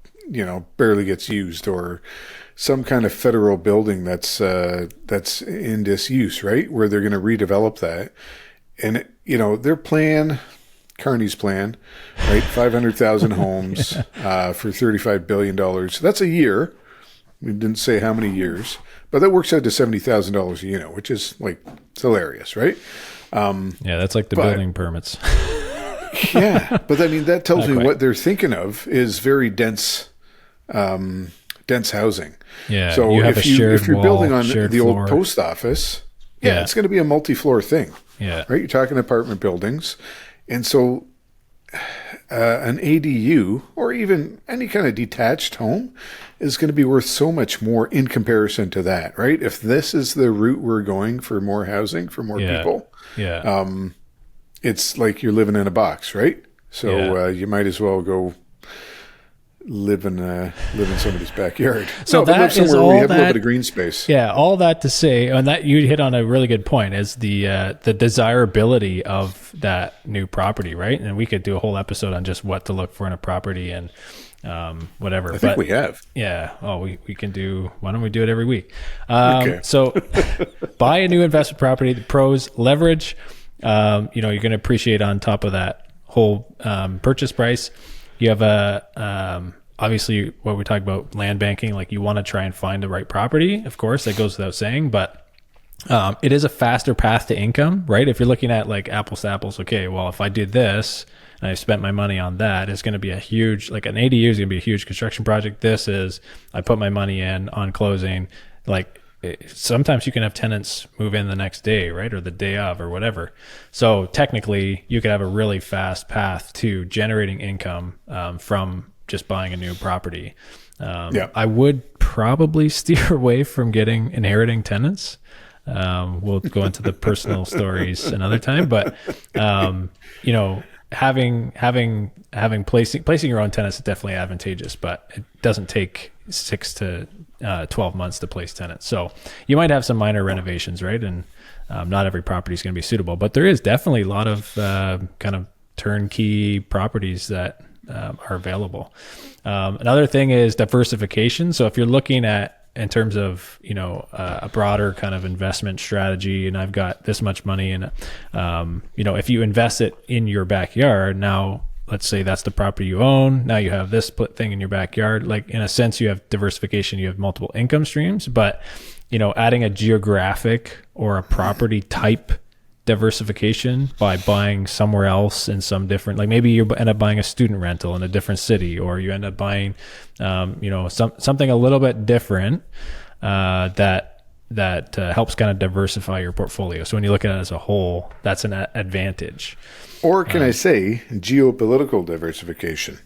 [SPEAKER 2] barely gets used, or some kind of federal building that's in disuse, right? Where they're going to redevelop that. And, their plan, Carney's plan, right? 500,000 homes for $35 billion. That's a year. We didn't say how many years, but that works out to $70,000 a unit, which is like, it's hilarious, right?
[SPEAKER 1] That's like the building permits.
[SPEAKER 2] But I mean, that tells me what they're thinking of is very dense housing.
[SPEAKER 1] Yeah.
[SPEAKER 2] So if you're building on the old post office, it's going to be a multi-floor thing.
[SPEAKER 1] Yeah.
[SPEAKER 2] Right. You're talking apartment buildings, and so an ADU or even any kind of detached home is going to be worth so much more in comparison to that. Right. If this is the route we're going for more housing for more people.
[SPEAKER 1] Yeah.
[SPEAKER 2] it's like you're living in a box, right? So you might as well go live in somebody's backyard.
[SPEAKER 1] So
[SPEAKER 2] but
[SPEAKER 1] that
[SPEAKER 2] live somewhere
[SPEAKER 1] is all
[SPEAKER 2] where you have a little
[SPEAKER 1] that-
[SPEAKER 2] bit of green space.
[SPEAKER 1] Yeah, all that to say, and that you hit on a really good point, is the desirability of that new property, right? And we could do a whole episode on just what to look for in a property and whatever.
[SPEAKER 2] I think we have.
[SPEAKER 1] Yeah. Oh, we can do. Why don't we do it every week?
[SPEAKER 2] Okay.
[SPEAKER 1] So, buy a new investment property. The pros: leverage. You're going to appreciate on top of that whole purchase price. You have obviously what we talk about, land banking. Like, you want to try and find the right property. Of course, that goes without saying, but it is a faster path to income, right? If you're looking at like apples to apples, okay, well, if I did this and I spent my money on that, it's going to be a huge, like an ADU is going to be a huge construction project. This is, I put my money in on closing. Like, sometimes you can have tenants move in the next day, right? Or the day of, or whatever. So technically you could have a really fast path to generating income from just buying a new property. I would probably steer away from inheriting tenants. We'll go into the personal stories another time, but placing your own tenants is definitely advantageous, but it doesn't take 6 to 12 months to place tenants. So you might have some minor renovations, right? And not every property is going to be suitable, but there is definitely a lot of kind of turnkey properties that are available. Another thing is diversification. So if you're looking at, in terms of, a broader kind of investment strategy, and I've got this much money, and if you invest it in your backyard, now let's say that's the property you own, now you have this thing in your backyard. Like, in a sense, you have diversification, you have multiple income streams, but adding a geographic or a property type diversification by buying somewhere else in some different, like maybe you end up buying a student rental in a different city, or you end up buying something a little bit different that helps kind of diversify your portfolio. So when you look at it as a whole, that's an advantage.
[SPEAKER 2] Or can I say geopolitical diversification?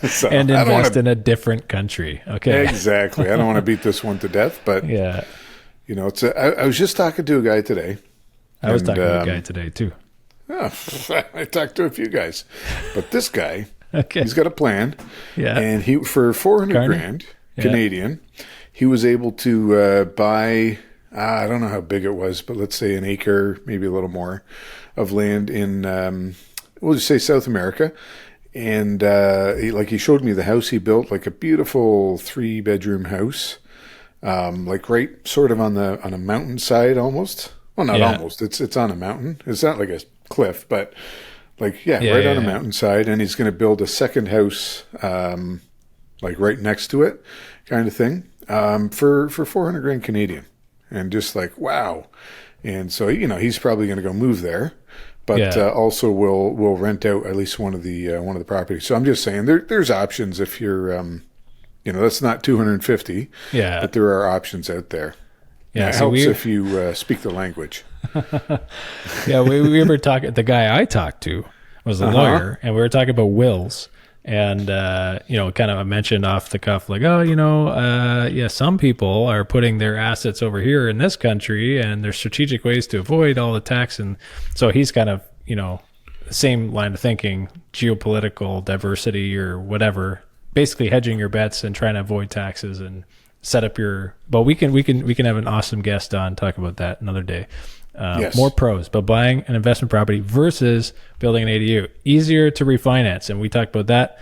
[SPEAKER 2] So,
[SPEAKER 1] and invest in a different country. Okay.
[SPEAKER 2] Exactly. I don't want to beat this one to death, but
[SPEAKER 1] yeah,
[SPEAKER 2] it's I was just talking to a guy today.
[SPEAKER 1] I was talking to a guy today too.
[SPEAKER 2] Oh, I talked to a few guys, but this guy,
[SPEAKER 1] okay,
[SPEAKER 2] he's got a plan.
[SPEAKER 1] Yeah.
[SPEAKER 2] And he, for 400 grand Canadian, he was able to buy, I don't know how big it was, but let's say an acre, maybe a little more, of land in, we'll just say South America. And he showed me the house he built, like a beautiful 3-bedroom house, like right sort of on a mountainside almost. Well, not almost. It's on a mountain. It's not like a cliff, but right on a mountainside. And he's going to build a second house, like right next to it, kind of thing, for 400 grand Canadian. And just like, wow. And so, he's probably going to go move there, but also will rent out at least one of the properties. So I'm just saying there's options if you're, that's not 250, but there are options out there. Yeah, it helps if you speak the language.
[SPEAKER 1] Yeah, we were talking. The guy I talked to was a lawyer, and we were talking about wills. And kind of I mentioned off the cuff, like, some people are putting their assets over here in this country, and there's strategic ways to avoid all the tax. And so he's kind of, the same line of thinking, geopolitical diversity or whatever, basically hedging your bets and trying to avoid taxes and set up but we can have an awesome guest on, talk about that another day. More pros, but buying an investment property versus building an ADU, easier to refinance. And we talked about that.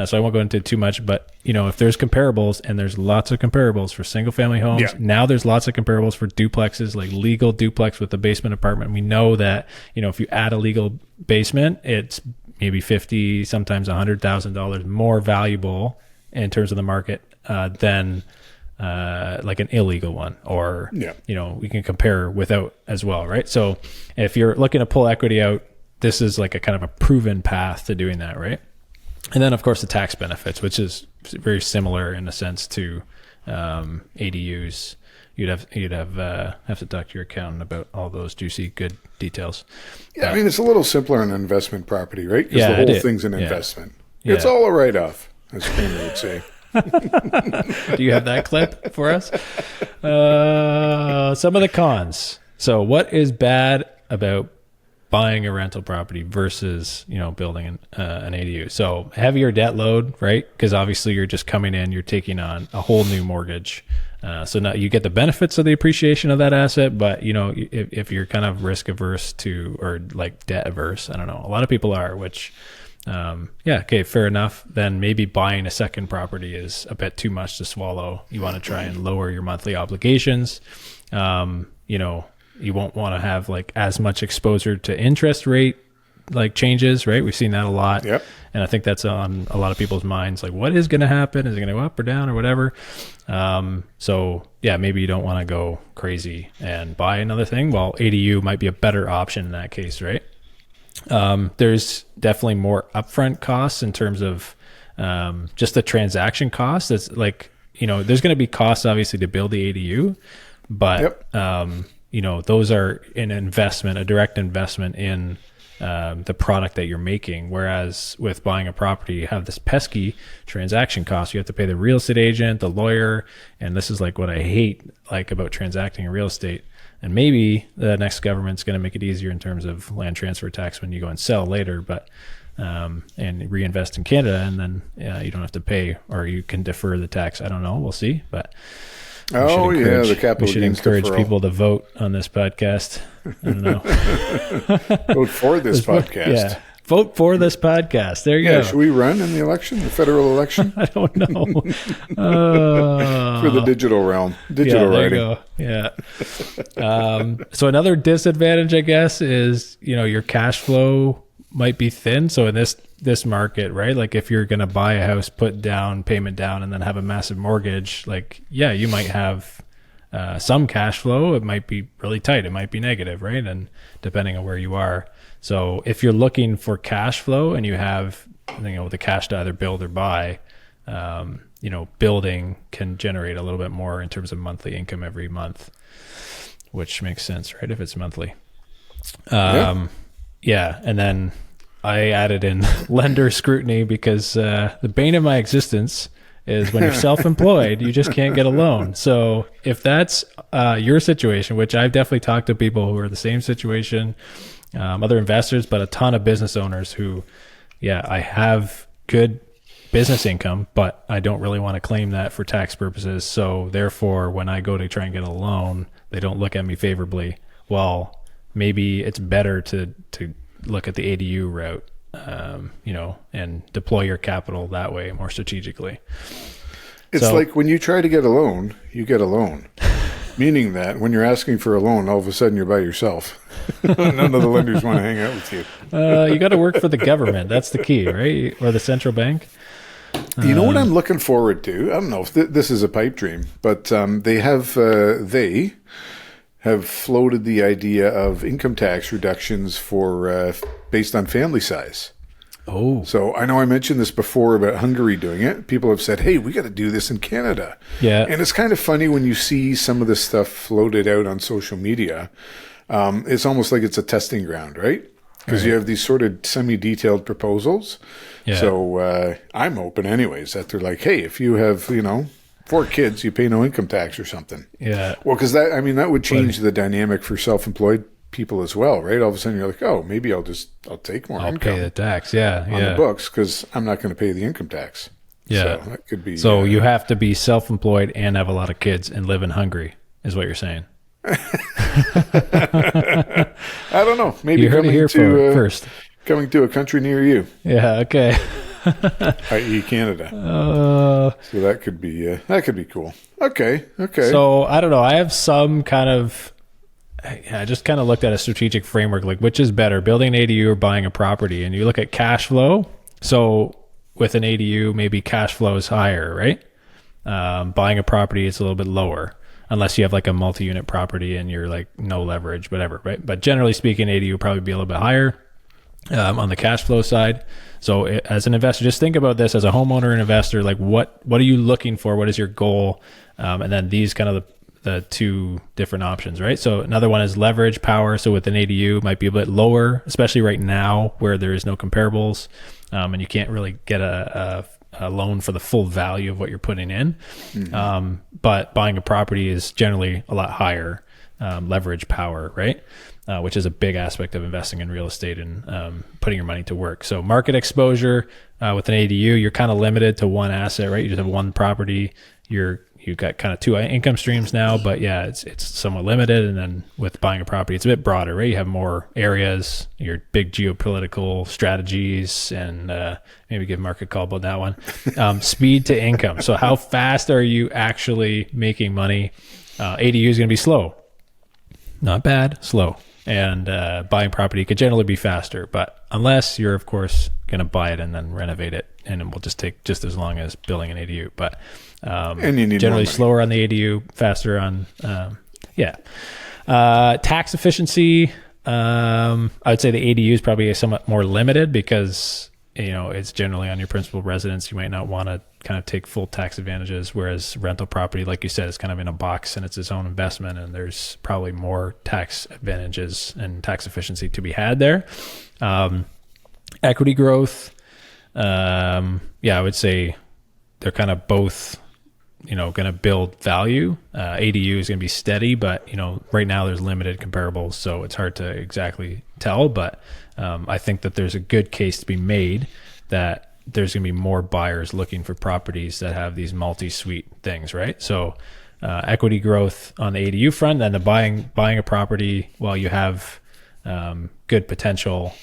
[SPEAKER 1] So I won't go into it too much, but if there's comparables, and there's lots of comparables for single family homes, now there's lots of comparables for duplexes, like legal duplex with a basement apartment. We know that, if you add a legal basement, it's maybe $50,000, sometimes $100,000 more valuable in terms of the market, than, like an illegal one, or, we can compare without as well. Right. So if you're looking to pull equity out, this is like a kind of a proven path to doing that. Right. And then of course the tax benefits, which is very similar in a sense to, ADUs. You'd have to talk to your accountant about all those juicy, good details.
[SPEAKER 2] Yeah. I mean, it's a little simpler in an investment property, right? Because the whole thing's an investment.
[SPEAKER 1] Yeah.
[SPEAKER 2] It's all a write-off, as Kramer would say.
[SPEAKER 1] Do you have that clip for us? Some of the cons. So what is bad about buying a rental property versus, building an ADU. So heavier debt load, right? Because obviously you're just coming in, you're taking on a whole new mortgage. So now you get the benefits of the appreciation of that asset, but if you're kind of risk averse or like debt averse, I don't know, a lot of people are, which, okay, fair enough. Then maybe buying a second property is a bit too much to swallow. You want to try and lower your monthly obligations. You won't want to have like as much exposure to interest rate like changes, right? We've seen that a lot.
[SPEAKER 2] Yep.
[SPEAKER 1] And I think that's on a lot of people's minds. Like, what is going to happen? Is it going to go up or down or whatever? So yeah, maybe you don't want to go crazy and buy another thing. Well, ADU might be a better option in that case, right? There's definitely more upfront costs in terms of just the transaction cost. That's like, there's going to be costs obviously to build the ADU, but those are an investment, a direct investment in the product that you're making. Whereas with buying a property, you have this pesky transaction cost. You have to pay the real estate agent, the lawyer, and this is like what I hate like about transacting in real estate. And maybe the next government's going to make it easier in terms of land transfer tax when you go and sell later, but and reinvest in Canada, and then you don't have to pay, or you can defer the tax. I don't know. We'll see, but.
[SPEAKER 2] The capital
[SPEAKER 1] we should encourage people to vote on this podcast. I don't know.
[SPEAKER 2] Vote for this podcast.
[SPEAKER 1] Yeah. Vote for this podcast. There you go.
[SPEAKER 2] Should we run in the election, the federal election?
[SPEAKER 1] I don't know.
[SPEAKER 2] For the digital realm, digital writing.
[SPEAKER 1] There you go. Yeah. So another disadvantage, I guess, is, your cash flow might be thin. So in this market, right? Like if you're going to buy a house, put down payment down, and then have a massive mortgage, like, yeah, you might have some cash flow. It might be really tight. It might be negative, right? And depending on where you are. So if you're looking for cash flow and you have, the cash to either build or buy, building can generate a little bit more in terms of monthly income every month, which makes sense, right? If it's monthly. Yeah. And then I added in lender scrutiny because the bane of my existence is when you're self-employed, you just can't get a loan. So if that's your situation, which I've definitely talked to people who are the same situation, other investors, but a ton of business owners who, I have good business income, but I don't really want to claim that for tax purposes. So therefore, when I go to try and get a loan, they don't look at me favorably. Well, maybe it's better to look at the ADU route, and deploy your capital that way more strategically.
[SPEAKER 2] It's like when you try to get a loan, you get a loan. Meaning that when you're asking for a loan, all of a sudden you're by yourself. None of the lenders want to hang out with you.
[SPEAKER 1] You got to work for the government. That's the key, right? Or the central bank.
[SPEAKER 2] You know what I'm looking forward to? I don't know if this is a pipe dream, but they have floated the idea of income tax reductions for based on family size.
[SPEAKER 1] Oh.
[SPEAKER 2] So I know I mentioned this before about Hungary doing it. People have said, hey, we got to do this in Canada.
[SPEAKER 1] Yeah.
[SPEAKER 2] And it's kind of funny when you see some of this stuff floated out on social media. It's almost like it's a testing ground, right? Because you have these sort of semi-detailed proposals. Yeah. So I'm open anyways that they're like, hey, if you have, 4 kids, you pay no income tax or something.
[SPEAKER 1] Yeah.
[SPEAKER 2] Well, because that would change the dynamic for self-employed people as well, right? All of a sudden you're like, oh, maybe I'll take more income.
[SPEAKER 1] I'll pay the tax, on
[SPEAKER 2] the books because I'm not going to pay the income tax.
[SPEAKER 1] Yeah.
[SPEAKER 2] So that could be.
[SPEAKER 1] So you have to be self-employed and have a lot of kids and live in Hungary, is what you're saying.
[SPEAKER 2] I don't know. Maybe
[SPEAKER 1] you heard it here first.
[SPEAKER 2] Coming to a country near you.
[SPEAKER 1] Yeah. Okay.
[SPEAKER 2] i.e. Canada. So that could be cool. Okay.
[SPEAKER 1] So I don't know. I have some kind of. I just kind of looked at a strategic framework, like which is better, building an ADU or buying a property, and you look at cash flow. So with an ADU, maybe cash flow is higher, right? Buying a property, it's a little bit lower, unless you have like a multi-unit property and you're like no leverage, whatever, right? But generally speaking, ADU would probably be a little bit higher on the cash flow side. So as an investor, just think about this as a homeowner and investor, like what are you looking for? What is your goal? And then these kind of the 2 different options, right? So another one is leverage power. So with an ADU, it might be a bit lower, especially right now where there is no comparables, and you can't really get a loan for the full value of what you're putting in. Mm-hmm. But buying a property is generally a lot higher. leverage power, right? Which is a big aspect of investing in real estate and putting your money to work. So market exposure with an ADU, you're kind of limited to one asset, right? You just have one property. You've got kind of two income streams now, but yeah, it's somewhat limited. And then with buying a property, it's a bit broader, right? You have more areas, your big geopolitical strategies, and maybe give Mark a call about that one. Speed to income. So how fast are you actually making money? ADU is going to be slow. Not bad, slow. And buying property could generally be faster, but unless you're, of course, going to buy it and then renovate it, and it will just take just as long as building an ADU. But and you need generally slower on the ADU, faster on, tax efficiency. I would say the ADU is probably somewhat more limited because, it's generally on your principal residence. You might not want to kind of take full tax advantages, whereas rental property, like you said, is kind of in a box and it's its own investment, and there's probably more tax advantages and tax efficiency to be had there. Equity growth. I would say they're kind of both, going to build value. ADU is going to be steady, but, right now there's limited comparables, so it's hard to exactly tell. But I think that there's a good case to be made that there's going to be more buyers looking for properties that have these multi-suite things, right? So equity growth on the ADU front, and the buying a property while you have good potential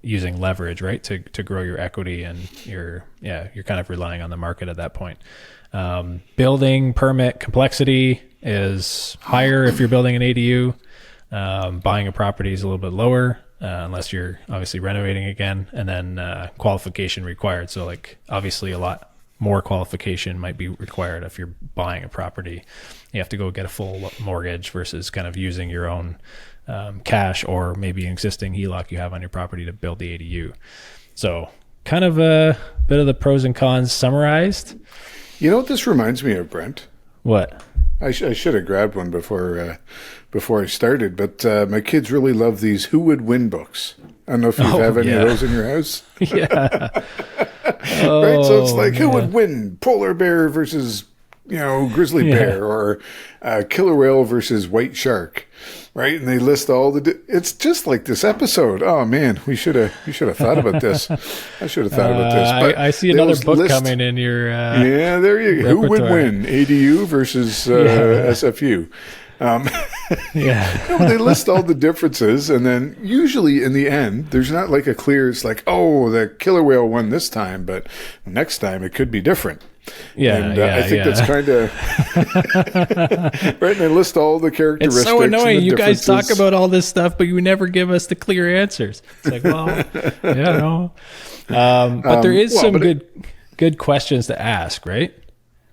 [SPEAKER 1] using leverage, right, to grow your equity, and you're kind of relying on the market at that point. Building permit complexity is higher if you're building an ADU. Buying a property is a little bit lower, unless you're obviously renovating again, and then qualification required. So like obviously a lot more qualification might be required if you're buying a property. You have to go get a full mortgage versus kind of using your own cash or maybe an existing HELOC you have on your property to build the ADU. So kind of a bit of the pros and cons summarized.
[SPEAKER 2] You know what this reminds me of, Brent?
[SPEAKER 1] What?
[SPEAKER 2] I should have grabbed one before I started, but my kids really love these Who Would Win books. I don't know if you have any of those in your house.
[SPEAKER 1] Yeah.
[SPEAKER 2] Right? So it's like, who would win? Polar bear versus, grizzly bear, or killer whale versus white shark. Right? And they list all it's just like this episode. Oh man, we should have thought about this. I should have thought about this. But
[SPEAKER 1] I see another book coming in your
[SPEAKER 2] there you go. Who would win? ADU versus SFU. They list all the differences, and then usually in the end there's not like a clear, it's like, oh, the killer whale won this time, but next time it could be different. I think that's kind of right. And they list all the characteristics.
[SPEAKER 1] It's so annoying. You guys talk about all this stuff, but you never give us the clear answers. It's like, well, no. But there is some good questions to ask, right?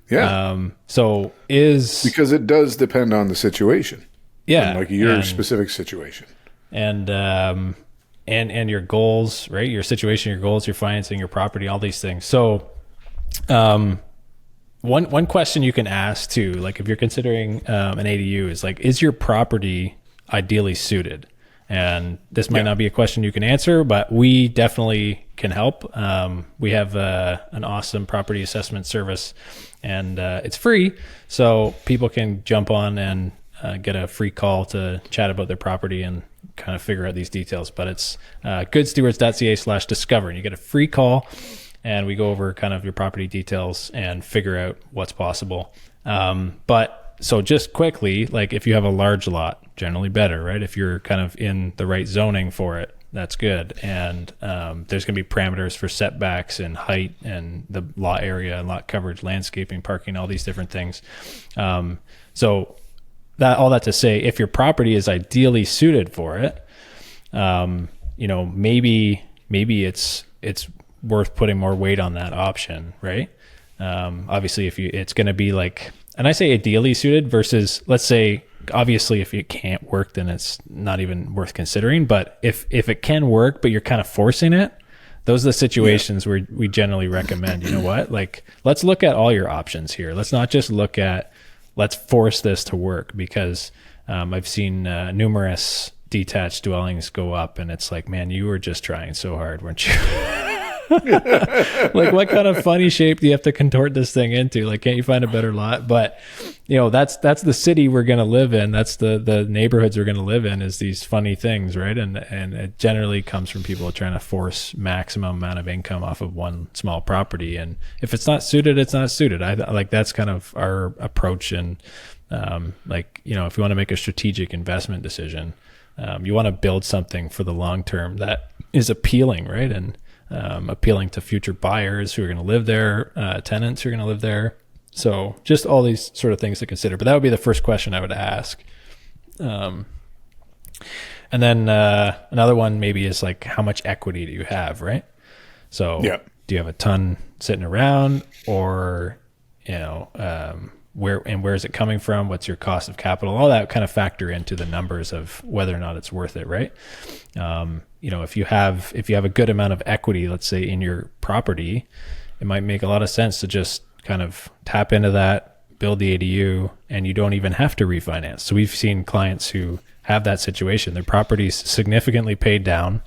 [SPEAKER 2] Yeah.
[SPEAKER 1] Because
[SPEAKER 2] it does depend on the situation.
[SPEAKER 1] Yeah.
[SPEAKER 2] And like your specific situation.
[SPEAKER 1] And your goals, right? Your situation, your goals, your financing, your property, all these things. So, one question you can ask too, like if you're considering an ADU, is like, is your property ideally suited? And this might not be a question you can answer, but we definitely can help. We have an awesome property assessment service, and it's free, so people can jump on and get a free call to chat about their property and kind of figure out these details. But it's goodstewards.ca/discover, and you get a free call, and we go over kind of your property details and figure out what's possible. So just quickly, like if you have a large lot, generally better, right? If you're kind of in the right zoning for it, that's good. And there's going to be parameters for setbacks and height and the lot area and lot coverage, landscaping, parking, all these different things. So all that to say, if your property is ideally suited for it, maybe it's worth putting more weight on that option, right? Obviously, it's going to be like, and I say ideally suited versus, let's say, obviously, if it can't work, then it's not even worth considering. But if it can work, but you're kind of forcing it, those are the situations where we generally recommend, you know what, like, let's look at all your options here. Let's not just look at, let's force this to work, because I've seen numerous detached dwellings go up, and it's like, man, you were just trying so hard, weren't you? Like, what kind of funny shape do you have to contort this thing into? Like, can't you find a better lot? But, you know, that's the city we're going to live in. That's the neighborhoods we're going to live in, is these funny things, right? And it generally comes from people trying to force maximum amount of income off of one small property. And if it's not suited, it's not suited. I like, that's kind of our approach. And like, you know, if you want to make a strategic investment decision, you want to build something for the long term that is appealing, right? And appealing to future buyers who are going to live there, tenants who are going to live there. So just all these sort of things to consider. But that would be the first question I would ask. And then another one maybe is like, how much equity do you have, right? So do you have a ton sitting around, or, you know, where is it coming from? What's your cost of capital? All that kind of factor into the numbers of whether or not it's worth it, right? You know, if you have a good amount of equity, let's say, in your property, it might make a lot of sense to just kind of tap into that, build the ADU, and you don't even have to refinance. So we've seen clients who have that situation. Their property's significantly paid down.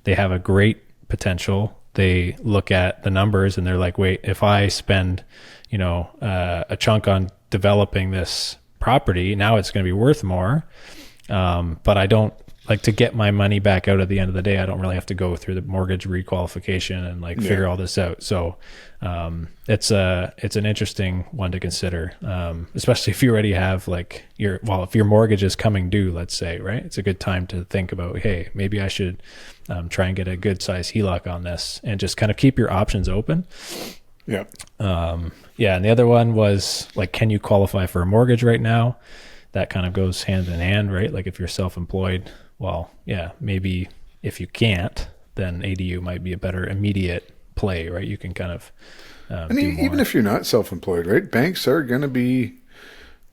[SPEAKER 1] They have a great potential. They look at the numbers and they're like, wait, if I spend, you know, a chunk on developing this property, now it's going to be worth more. But I don't like to get my money back out at the end of the day. I don't really have to go through the mortgage requalification and like figure all this out. So it's an interesting one to consider, especially if you already have like if your mortgage is coming due, let's say, right? It's a good time to think about, hey, maybe I should try and get a good size HELOC on this, and just kind of keep your options open.
[SPEAKER 2] Yeah.
[SPEAKER 1] And the other one was like, can you qualify for a mortgage right now? That kind of goes hand in hand, right? Like if you're self-employed, well, yeah, maybe if you can't, then ADU might be a better immediate play, right? You can kind of
[SPEAKER 2] even if you're not self-employed, right? Banks are going to be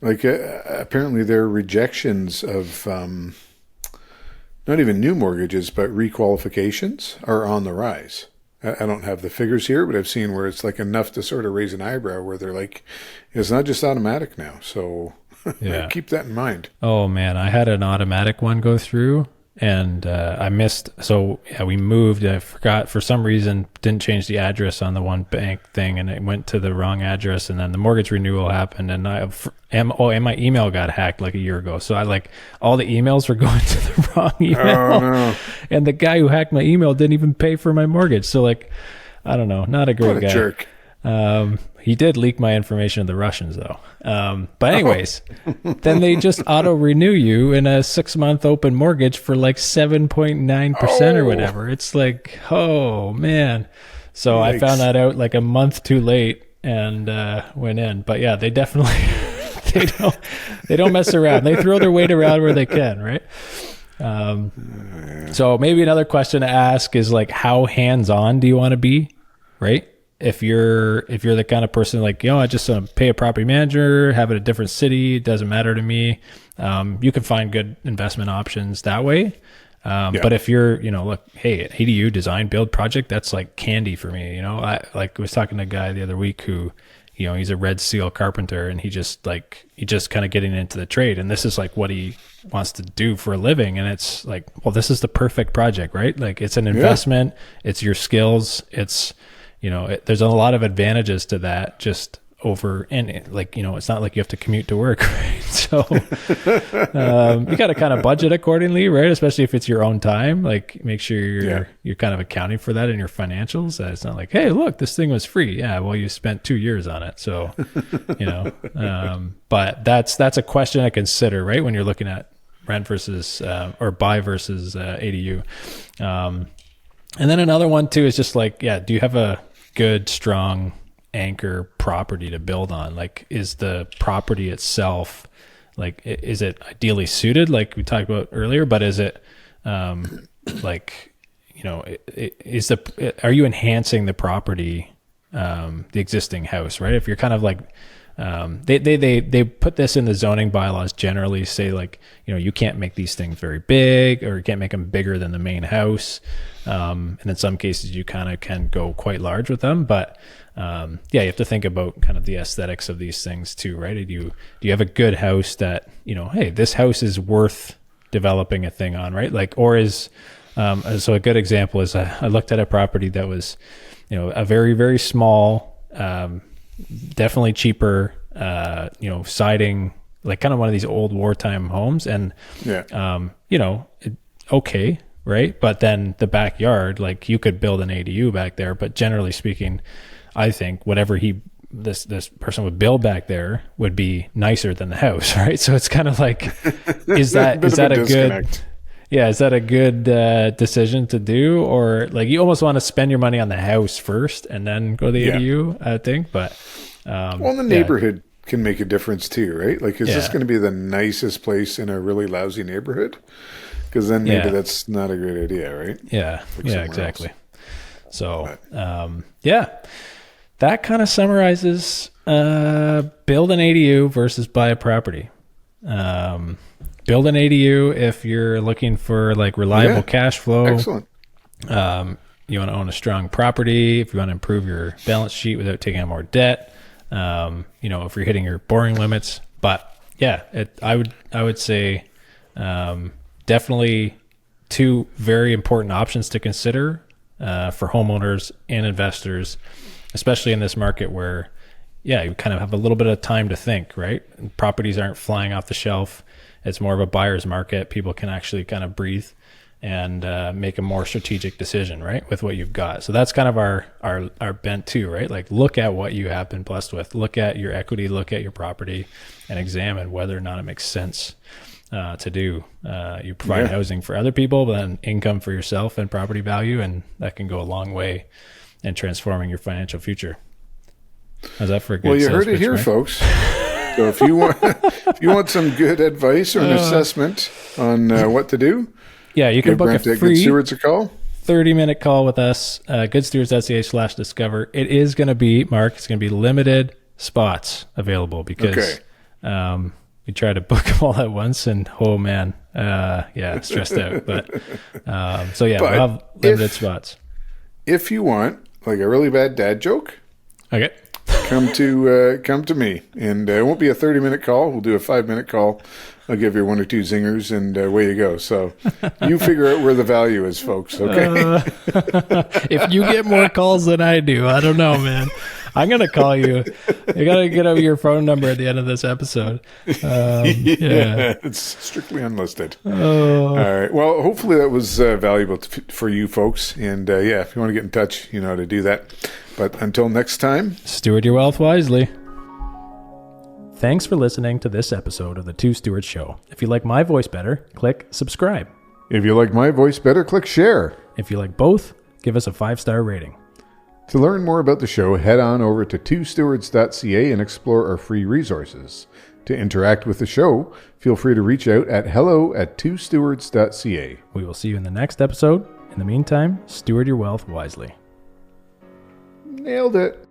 [SPEAKER 2] like, apparently their rejections of not even new mortgages, but requalifications are on the rise. I don't have the figures here, but I've seen where it's like enough to sort of raise an eyebrow, where they're like, it's not just automatic now. So keep that in mind.
[SPEAKER 1] Oh man, I had an automatic one go through, and I missed. So yeah, we moved. I forgot for some reason, didn't change the address on the one bank thing, and it went to the wrong address. And then the mortgage renewal happened, and and my email got hacked like a year ago. So all the emails were going to the wrong email.
[SPEAKER 2] Oh, no.
[SPEAKER 1] And the guy who hacked my email didn't even pay for my mortgage. So like, I don't know, not a great
[SPEAKER 2] what a
[SPEAKER 1] guy.
[SPEAKER 2] Jerk.
[SPEAKER 1] He did leak my information to the Russians though. But anyways, then they just auto renew you in a 6-month open mortgage for like 7.9% or whatever. It's like, oh man. So
[SPEAKER 2] Yikes.
[SPEAKER 1] I found that out like a month too late and went in. But yeah, they definitely they don't mess around. They throw their weight around where they can, right? So maybe another question to ask is like, how hands-on do you want to be, right? If you're the kind of person like, you know, I just pay a property manager, have it a different city, it doesn't matter to me. You can find good investment options that way. But if you're, you know, look, hey, ADU design build project, that's like candy for me. You know, I was talking to a guy the other week who, you know, he's a Red Seal carpenter, and he just kind of getting into the trade. And this is like what he wants to do for a living. And it's like, well, this is the perfect project, right? Like it's an investment, it's your skills, it's, you know, there's a lot of advantages to that just over, and like, you know, it's not like you have to commute to work, right? So you got to kind of budget accordingly, right? Especially if it's your own time, like make sure you're kind of accounting for that in your financials. That it's not like, hey, look, this thing was free. Yeah, well, you spent 2 years on it. So, you know, but that's a question to consider, right? When you're looking at rent versus, or buy versus ADU. And then another one too is just like, yeah, do you have a good, strong anchor property to build on? Like, is the property itself, like, is it ideally suited, like we talked about earlier, but is it like, you know, are you enhancing the property, the existing house, right? If you're kind of like, they put this in the zoning bylaws, generally say like, you know, you can't make these things very big, or you can't make them bigger than the main house. And in some cases you kind of can go quite large with them, but you have to think about kind of the aesthetics of these things too, right? Do you have a good house that, you know, hey, this house is worth developing a thing on, right? Like, or is So a good example is I looked at a property that was, a very, very small, definitely cheaper, siding, like kind of one of these old wartime homes. And, okay, right? But then the backyard, like you could build an ADU back there, but generally speaking, I think whatever this person would build back there would be nicer than the house, right? So it's kind of like, is that a good decision to do? Or like you almost want to spend your money on the house first and then go to the ADU, I think. But
[SPEAKER 2] the neighborhood can make a difference too, right? Like, is this going to be the nicest place in a really lousy neighborhood? Because then maybe that's not a great idea, right?
[SPEAKER 1] Yeah, exactly. Else. So, that kind of summarizes build an ADU versus buy a property. Build an ADU if you're looking for like reliable cash flow.
[SPEAKER 2] Excellent.
[SPEAKER 1] You want to own a strong property. If you want to improve your balance sheet without taking on more debt. If you're hitting your borrowing limits. But I would say definitely two very important options to consider for homeowners and investors, especially in this market where, you kind of have a little bit of time to think, right? Properties aren't flying off the shelf. It's more of a buyer's market. People can actually kind of breathe and make a more strategic decision, right, with what you've got. So that's kind of our bent too, right? Like look at what you have been blessed with. Look at your equity, look at your property, and examine whether or not it makes sense to do. You provide housing for other people, but then income for yourself and property value, and that can go a long way in transforming your financial future. How's that for a good
[SPEAKER 2] Well, you heard it
[SPEAKER 1] pitch,
[SPEAKER 2] here,
[SPEAKER 1] right?
[SPEAKER 2] Folks. So if you want some good advice or an assessment on what to do,
[SPEAKER 1] you can book a free
[SPEAKER 2] Good Stewards a call.
[SPEAKER 1] 30-minute call with us, goodstewards.ca/discover. It is going to be, Mark, it's going to be limited spots available because we tried to book them all at once and, oh man, stressed out. But we'll have limited spots.
[SPEAKER 2] If you want like a really bad dad joke,
[SPEAKER 1] okay,
[SPEAKER 2] come to me, and it won't be a 30-minute call. We'll do a 5-minute call. I'll give you one or two zingers, and away you go. So you figure out where the value is, folks. Okay.
[SPEAKER 1] If you get more calls than I do, I don't know, man. I'm gonna call you. You gotta get over your phone number at the end of this episode.
[SPEAKER 2] It's strictly unlisted. All right. Well, hopefully that was valuable for you folks. And if you want to get in touch, you know how to do that. But until next time,
[SPEAKER 1] steward your wealth wisely. Thanks for listening to this episode of the Two Stewards Show. If you like my voice better, click subscribe.
[SPEAKER 2] If you like my voice better, click share.
[SPEAKER 1] If you like both, give us a 5-star rating.
[SPEAKER 2] To learn more about the show, head on over to twostewards.ca and explore our free resources. To interact with the show, feel free to reach out at hello@twostewards.ca.
[SPEAKER 1] We will see you in the next episode. In the meantime, steward your wealth wisely.
[SPEAKER 2] Nailed it.